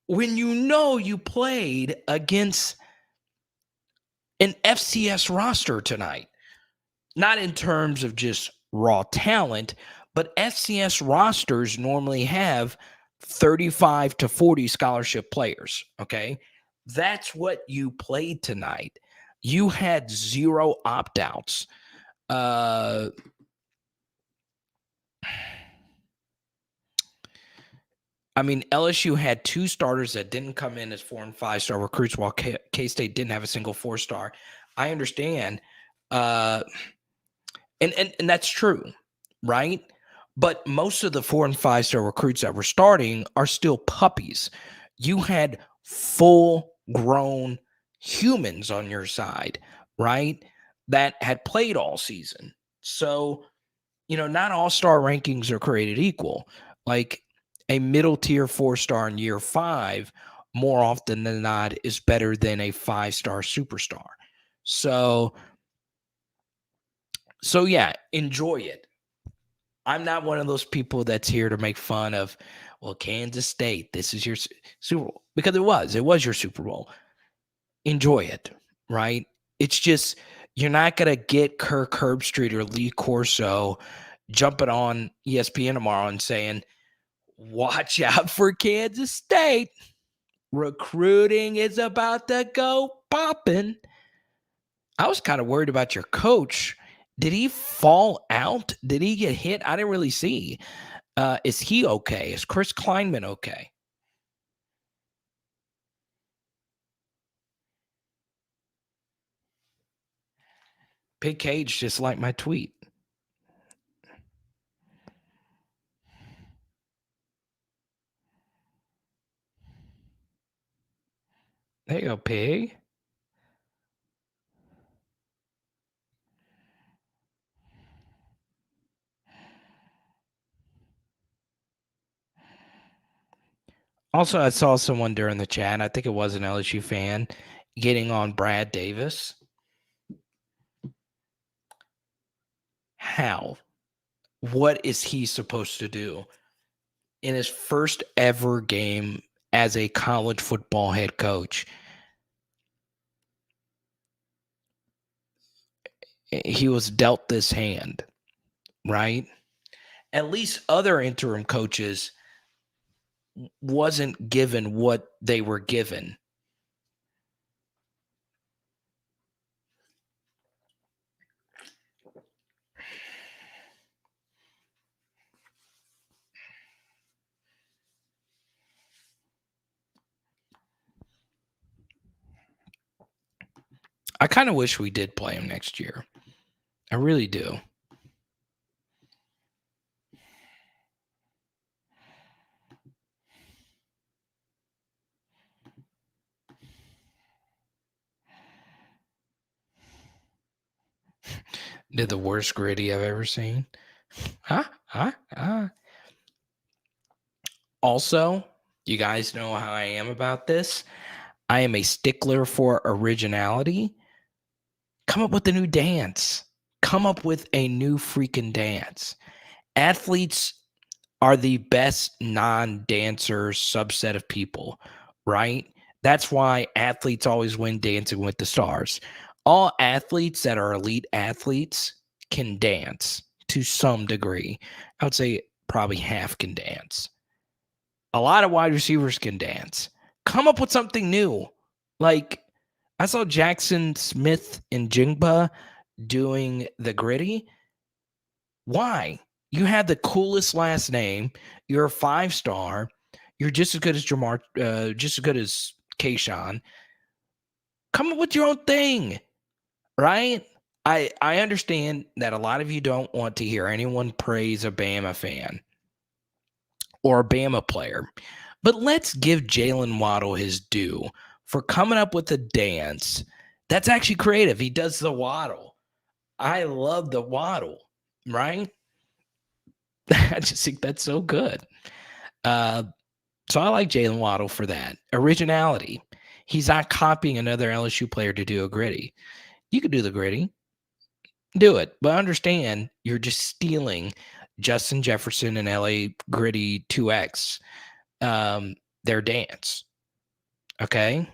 When you played against an FCS roster tonight, not in terms of just raw talent, but FCS rosters normally have 35 to 40 scholarship players, okay? That's what you played tonight. You had 0 opt-outs. LSU had 2 starters that didn't come in as 4- and 5-star recruits, while K-State didn't have a single 4-star. I understand. And that's true, right? But most of the 4 and 5 star recruits that were starting are still puppies. You had full grown humans on your side, right? That had played all season. So, not all star rankings are created equal. Like a middle tier 4 star in year 5, more often than not, is better than a 5 star superstar. So, yeah, enjoy it. I'm not one of those people that's here to make fun of, well, Kansas State, this is your Super Bowl, because it was your Super Bowl. Enjoy it, right? It's just, you're not going to get Kirk Herbstreit or Lee Corso jumping on ESPN tomorrow and saying, watch out for Kansas State. Recruiting is about to go popping. I was kind of worried about your coach. Did he fall out? Did he get hit? I didn't really see. Is he okay? Is Chris Kleinman okay? Big Cage just liked my tweet. There you go, Pig. Also, I saw someone during the chat, I think it was an LSU fan, getting on Brad Davis. How? What is he supposed to do? In his first ever game as a college football head coach, he was dealt this hand, right? At least other interim coaches wasn't given what they were given. I kind of wish we did play him next year. I really do. Did the worst gritty I've ever seen. Also, you guys know how I am about this. I am a stickler for originality. Come up with a new dance. Come up with a new freaking dance. Athletes are the best non-dancer subset of people, right? That's why athletes always win Dancing with the Stars. All athletes that are elite athletes can dance to some degree. I would say probably half can dance. A lot of wide receivers can dance. Come up with something new. Like, I saw Jackson Smith and Jingba doing the gritty. Why? You had the coolest last name. You're a 5-star. You're just as good as Jamar, just as good as Kayshawn. Come up with your own thing, right? I understand that a lot of you don't want to hear anyone praise a Bama fan or a Bama player, but let's give Jalen Waddle his due for coming up with a dance that's actually creative. He does the waddle. I love the waddle, right? I just think that's so good. So I like Jalen Waddle for that. Originality. He's not copying another LSU player to do a gritty. You could do the gritty. Do it. But understand you're just stealing Justin Jefferson and LA Gritty 2X, their dance. Okay?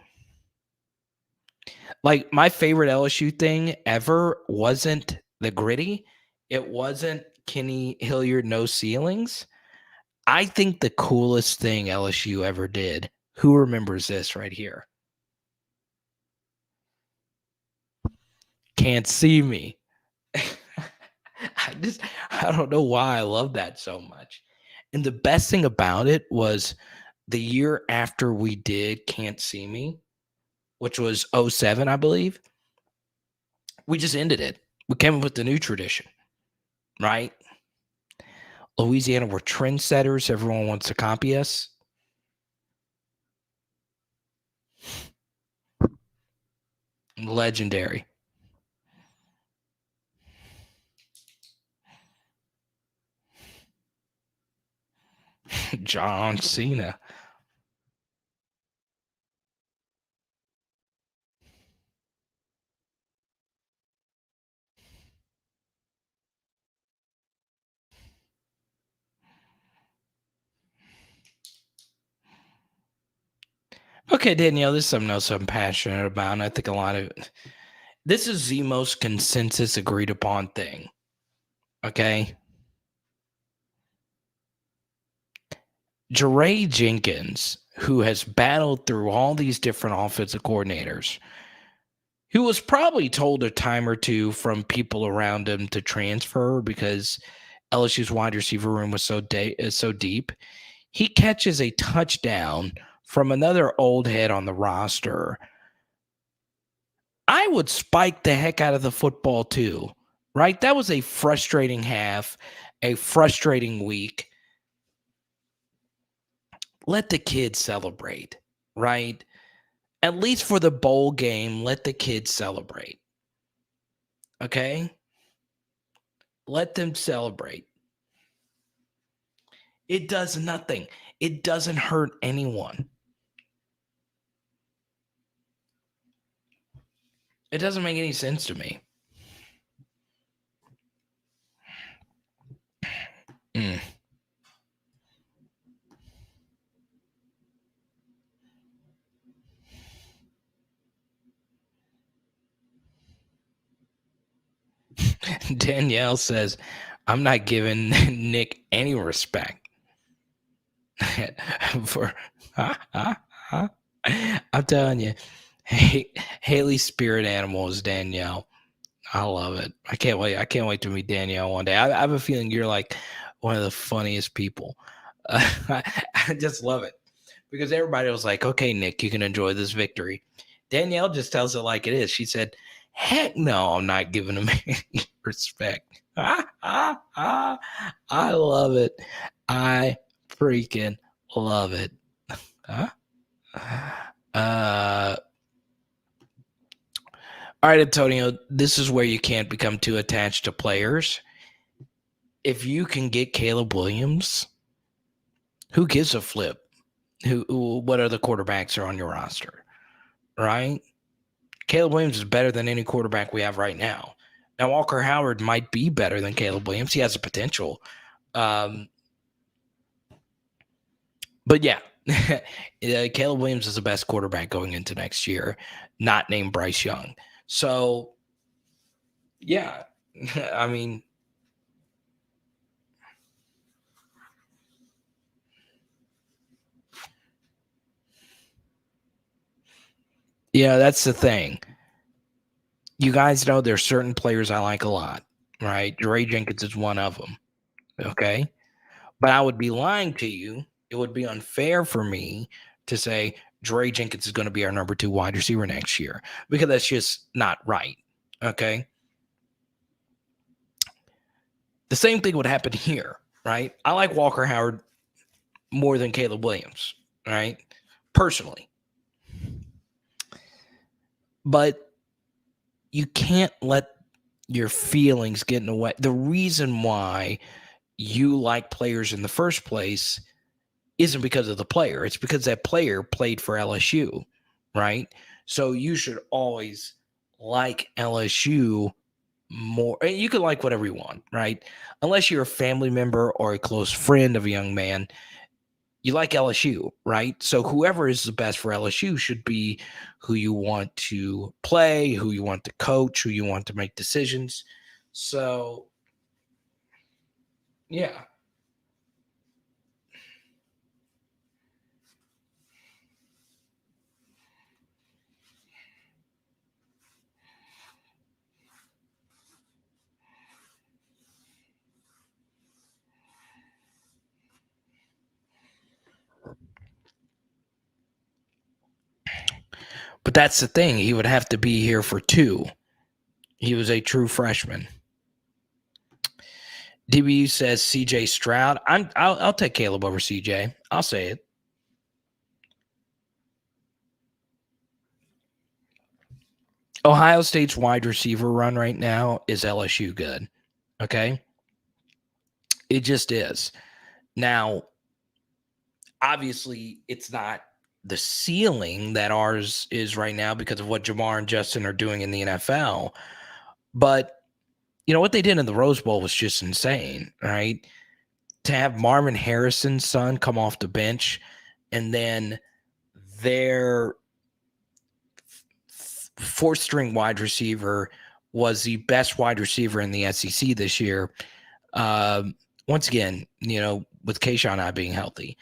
Like, my favorite LSU thing ever wasn't the gritty. It wasn't Kenny Hilliard no ceilings. I think the coolest thing LSU ever did. Who remembers this right here? Can't see me. I don't know why I love that so much. And the best thing about it was the year after we did Can't See Me, which was 07, I believe, we just ended it. We came up with the new tradition. right? Louisiana were trendsetters. Everyone wants to copy us. Legendary. John Cena. Okay, Danielle, this is something else I'm passionate about, and I think a lot of this is the most consensus agreed upon thing. Okay? Jeray Jenkins, who has battled through all these different offensive coordinators, who was probably told a time or two from people around him to transfer because LSU's wide receiver room was so deep. He catches a touchdown from another old head on the roster. I would spike the heck out of the football too, right? That was a frustrating half, a frustrating week. Let the kids celebrate, right? At least for the bowl game, let the kids celebrate. Okay? Let them celebrate. It does nothing. It doesn't hurt anyone. It doesn't make any sense to me. Danielle says, I'm not giving Nick any respect. I'm telling you, Haley's spirit animal is Danielle. I love it. I can't wait. I can't wait to meet Danielle one day. I have a feeling you're like one of the funniest people. I just love it because everybody was like, okay, Nick, you can enjoy this victory. Danielle just tells it like it is. She said, heck no, I'm not giving him any respect. I love it. I freaking love it. All right, Antonio, this is where you can't become too attached to players. If you can get Caleb Williams, who gives a flip? What other quarterbacks are on your roster, right? Caleb Williams is better than any quarterback we have right now. Now, Walker Howard might be better than Caleb Williams. He has the potential. But yeah, Caleb Williams is the best quarterback going into next year, not named Bryce Young. So, yeah, I mean, yeah, that's the thing. You guys know there's certain players I like a lot, right? Jeray Jenkins is one of them, okay? But I would be lying to you. It would be unfair for me to say Jeray Jenkins is going to be our number 2 wide receiver next year because that's just not right, okay? The same thing would happen here, right? I like Walker Howard more than Caleb Williams, right? Personally. But you can't let your feelings get in the way. The reason why you like players in the first place isn't because of the player. It's because that player played for LSU, right? So you should always like LSU more. And you can like whatever you want, right? Unless you're a family member or a close friend of a young man, you like LSU, right? So whoever is the best for LSU should be who you want to play, who you want to coach, who you want to make decisions. So, yeah. But that's the thing. He would have to be here for 2. He was a true freshman. DBU says CJ Stroud. I'll take Caleb over CJ. I'll say it. Ohio State's wide receiver run right now is LSU good. Okay? It just is. Now, obviously, it's not the ceiling that ours is right now because of what Jamar and Justin are doing in the NFL. But, what they did in the Rose Bowl was just insane, right? To have Marvin Harrison's son come off the bench and then their fourth-string wide receiver was the best wide receiver in the SEC this year. Once again, with Keyshawn not being healthy,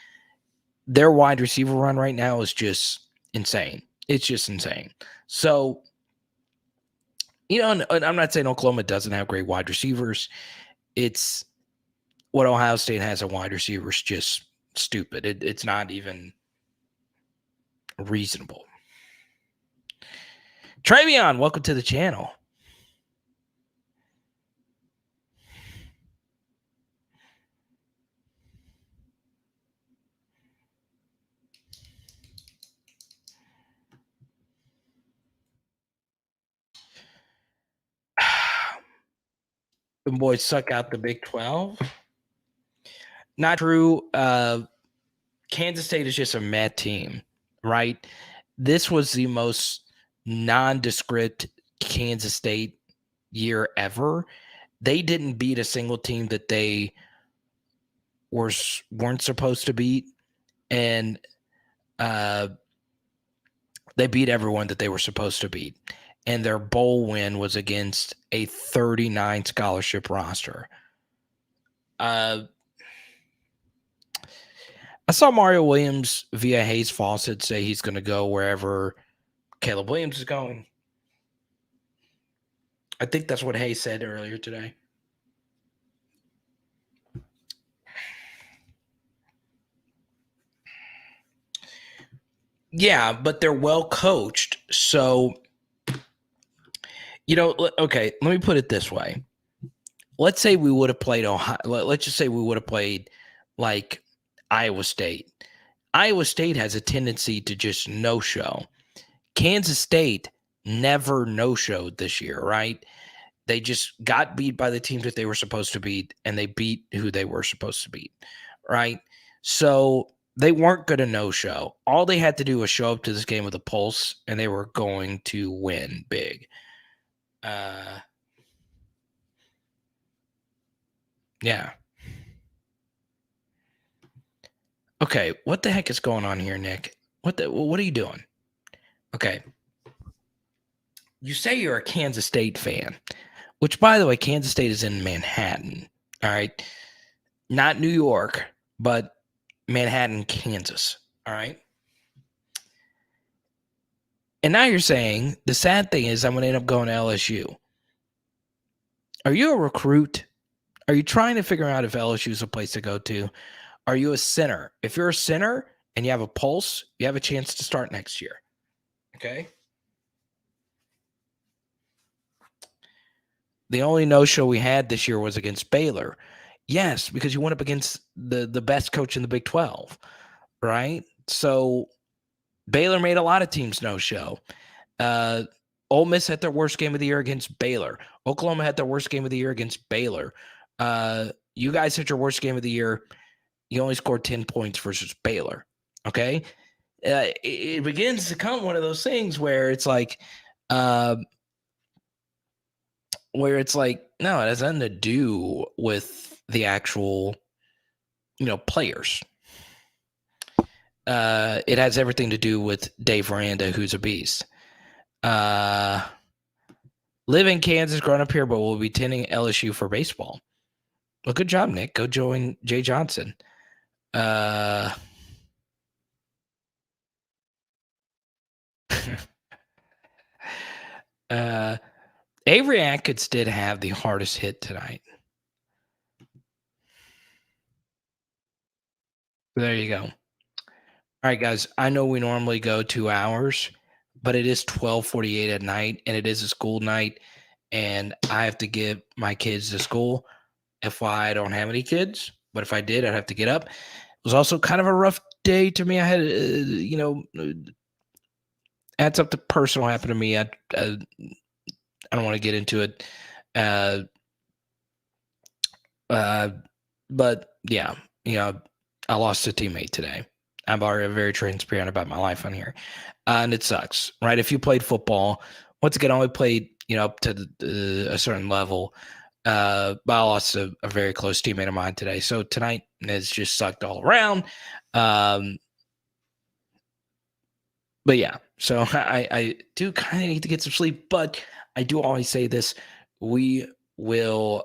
their wide receiver run right now is just insane. It's just insane. So, and I'm not saying Oklahoma doesn't have great wide receivers. It's what Ohio State has at wide receivers just stupid. It's not even reasonable. Travion, welcome to the channel. The boys suck out the Big 12. Not true. Kansas State is just a mad team, right? This was the most nondescript Kansas State year ever. They didn't beat a single team that they weren't supposed to beat, and they beat everyone that they were supposed to beat. And their bowl win was against a 39 scholarship roster. I saw Mario Williams via Hayes Fawcett say he's going to go wherever Caleb Williams is going. I think that's what Hayes said earlier today. Yeah, but they're well coached. So, okay, let me put it this way. Let's say we would have played Ohio. Let's just say we would have played like Iowa State. Iowa State has a tendency to just no-show. Kansas State never no-showed this year, right? They just got beat by the teams that they were supposed to beat, and they beat who they were supposed to beat, right? So they weren't going to no-show. All they had to do was show up to this game with a pulse, and they were going to win big. Yeah. Okay, what the heck is going on here, Nick? What are you doing? Okay. You say you're a Kansas State fan, which, by the way, Kansas State is in Manhattan, all right? Not New York, but Manhattan, Kansas, all right? And now you're saying the sad thing is I'm going to end up going to LSU. Are you a recruit? Are you trying to figure out if LSU is a place to go to? Are you a sinner? If you're a sinner and you have a pulse, you have a chance to start next year. Okay? The only no-show we had this year was against Baylor. Yes, because you went up against the best coach in the Big 12, right? So Baylor made a lot of teams no-show. Ole Miss had their worst game of the year against Baylor. Oklahoma had their worst game of the year against Baylor. You guys had your worst game of the year. You only scored 10 points versus Baylor, okay? It begins to come one of those things where it's like no, it has nothing to do with the actual, players. It has everything to do with Dave Aranda, who's a beast. Live in Kansas, grown up here, but will be attending LSU for baseball. Well, good job, Nick. Go join Jay Johnson. Avery Atkins did have the hardest hit tonight. There you go. All right, guys. I know we normally go 2 hours, but it is 12:48 at night, and it is a school night, and I have to get my kids to school. FYI, I don't have any kids, but if I did, I'd have to get up. It was also kind of a rough day to me. I had, had something personal happen to me. I don't want to get into it. Uh, but yeah, I lost a teammate today. I'm already very transparent about my life on here. And it sucks, right? If you played football, once again, I only played, up to a certain level. But I lost a very close teammate of mine today. So tonight has just sucked all around. But yeah, so I do kind of need to get some sleep, but I do always say this. We will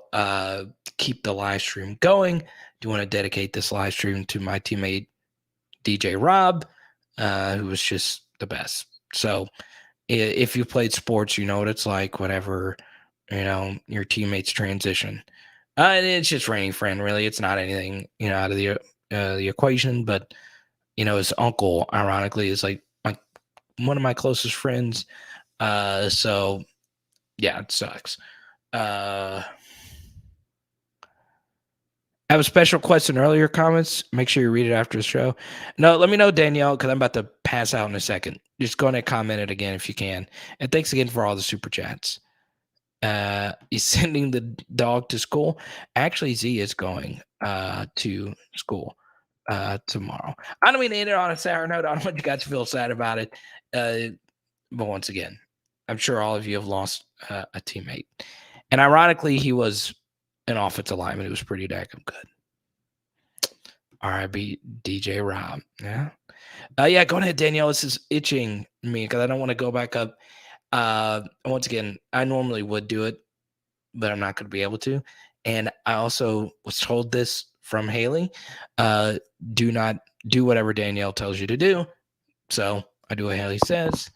keep the live stream going. Do want to dedicate this live stream to my teammate, DJ Rob, who was just the best. So if you played sports, you know what it's like, whatever, your teammates transition. And it's just raining friend, really. It's not anything, out of the equation, but, his uncle, ironically, is like one of my closest friends. So yeah, it sucks. I have a special request in earlier comments. Make sure you read it after the show. No, let me know, Danielle, because I'm about to pass out in a second. Just go ahead and comment it again if you can. And thanks again for all the super chats. He's sending the dog to school. Actually, Z is going to school tomorrow. I don't mean to end it on a sour note. I don't want you guys to feel sad about it. But once again, I'm sure all of you have lost a teammate. And ironically, he was an offensive lineman. It was pretty daggum good. R.I.B. DJ Rob. Yeah. Yeah, go ahead, Danielle. This is itching me because I don't want to go back up. Once again, I normally would do it, but I'm not going to be able to. And I also was told this from Haley. Do not do whatever Danielle tells you to do. So I do what Haley says.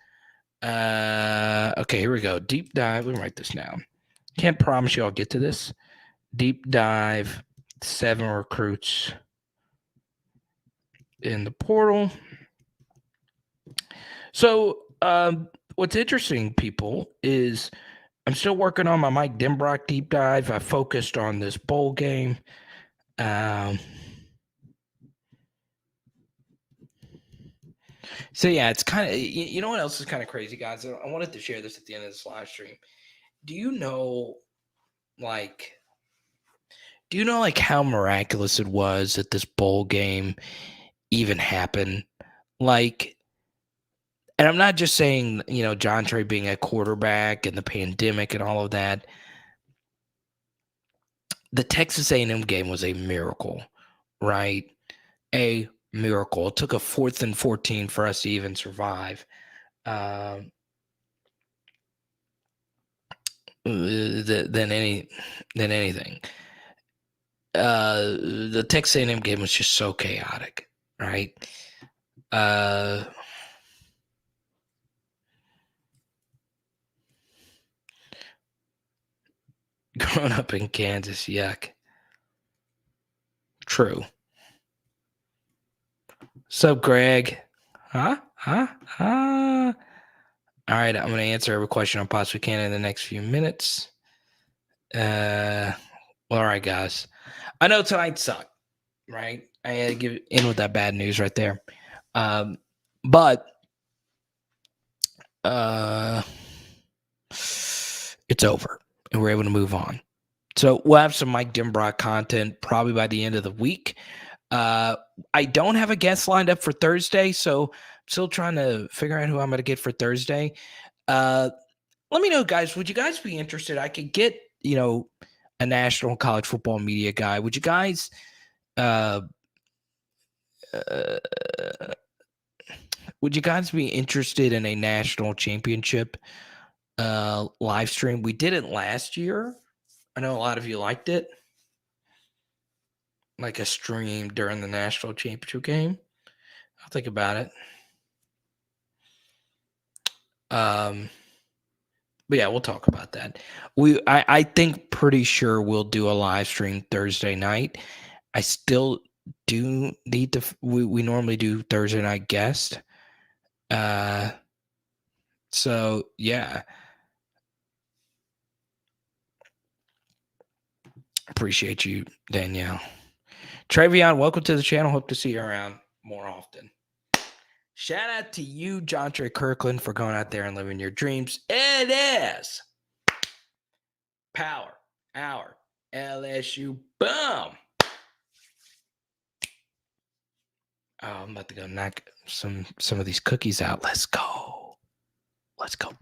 Okay, here we go. Deep dive. Let me write this down. Can't promise you I'll get to this. Deep dive, 7 recruits in the portal. So, what's interesting, people, is I'm still working on my Mike Denbrock deep dive. I focused on this bowl game. So yeah, it's kind of, you know what else is kind of crazy, guys? I wanted to share this at the end of this live stream. Do you know, like how miraculous it was that this bowl game even happened? Like, and I'm not just saying, Jontre being a quarterback and the pandemic and all of that. The Texas A&M game was a miracle, right? A miracle. It took a 4th and 14 for us to even survive. Than anything. The Texas A&M game was just so chaotic, right? Growing up in Kansas, yuck. True. Sup, Greg? Huh? All right, I'm going to answer every question I possibly can in the next few minutes. Well, all right, guys. I know tonight sucked, right? I had to give in with that bad news right there. But it's over, and we're able to move on. So we'll have some Mike Denbrock content probably by the end of the week. I don't have a guest lined up for Thursday, so I'm still trying to figure out who I'm going to get for Thursday. Let me know, guys. Would you guys be interested? I could get, a national college football media guy. Would you guys be interested in a national championship live stream? We did it last year. I know a lot of you liked it. Like a stream during the national championship game. I'll think about it. But yeah, we'll talk about that. I think pretty sure we'll do a live stream Thursday night. I still do need to. We normally do Thursday night guest. So yeah. Appreciate you, Danielle. Travion, welcome to the channel. Hope to see you around more often. Shout out to you, Jontre Kirklin, for going out there and living your dreams. It is Power Hour LSU. Boom. Oh, I'm about to go knock some of these cookies out. Let's go. Let's go.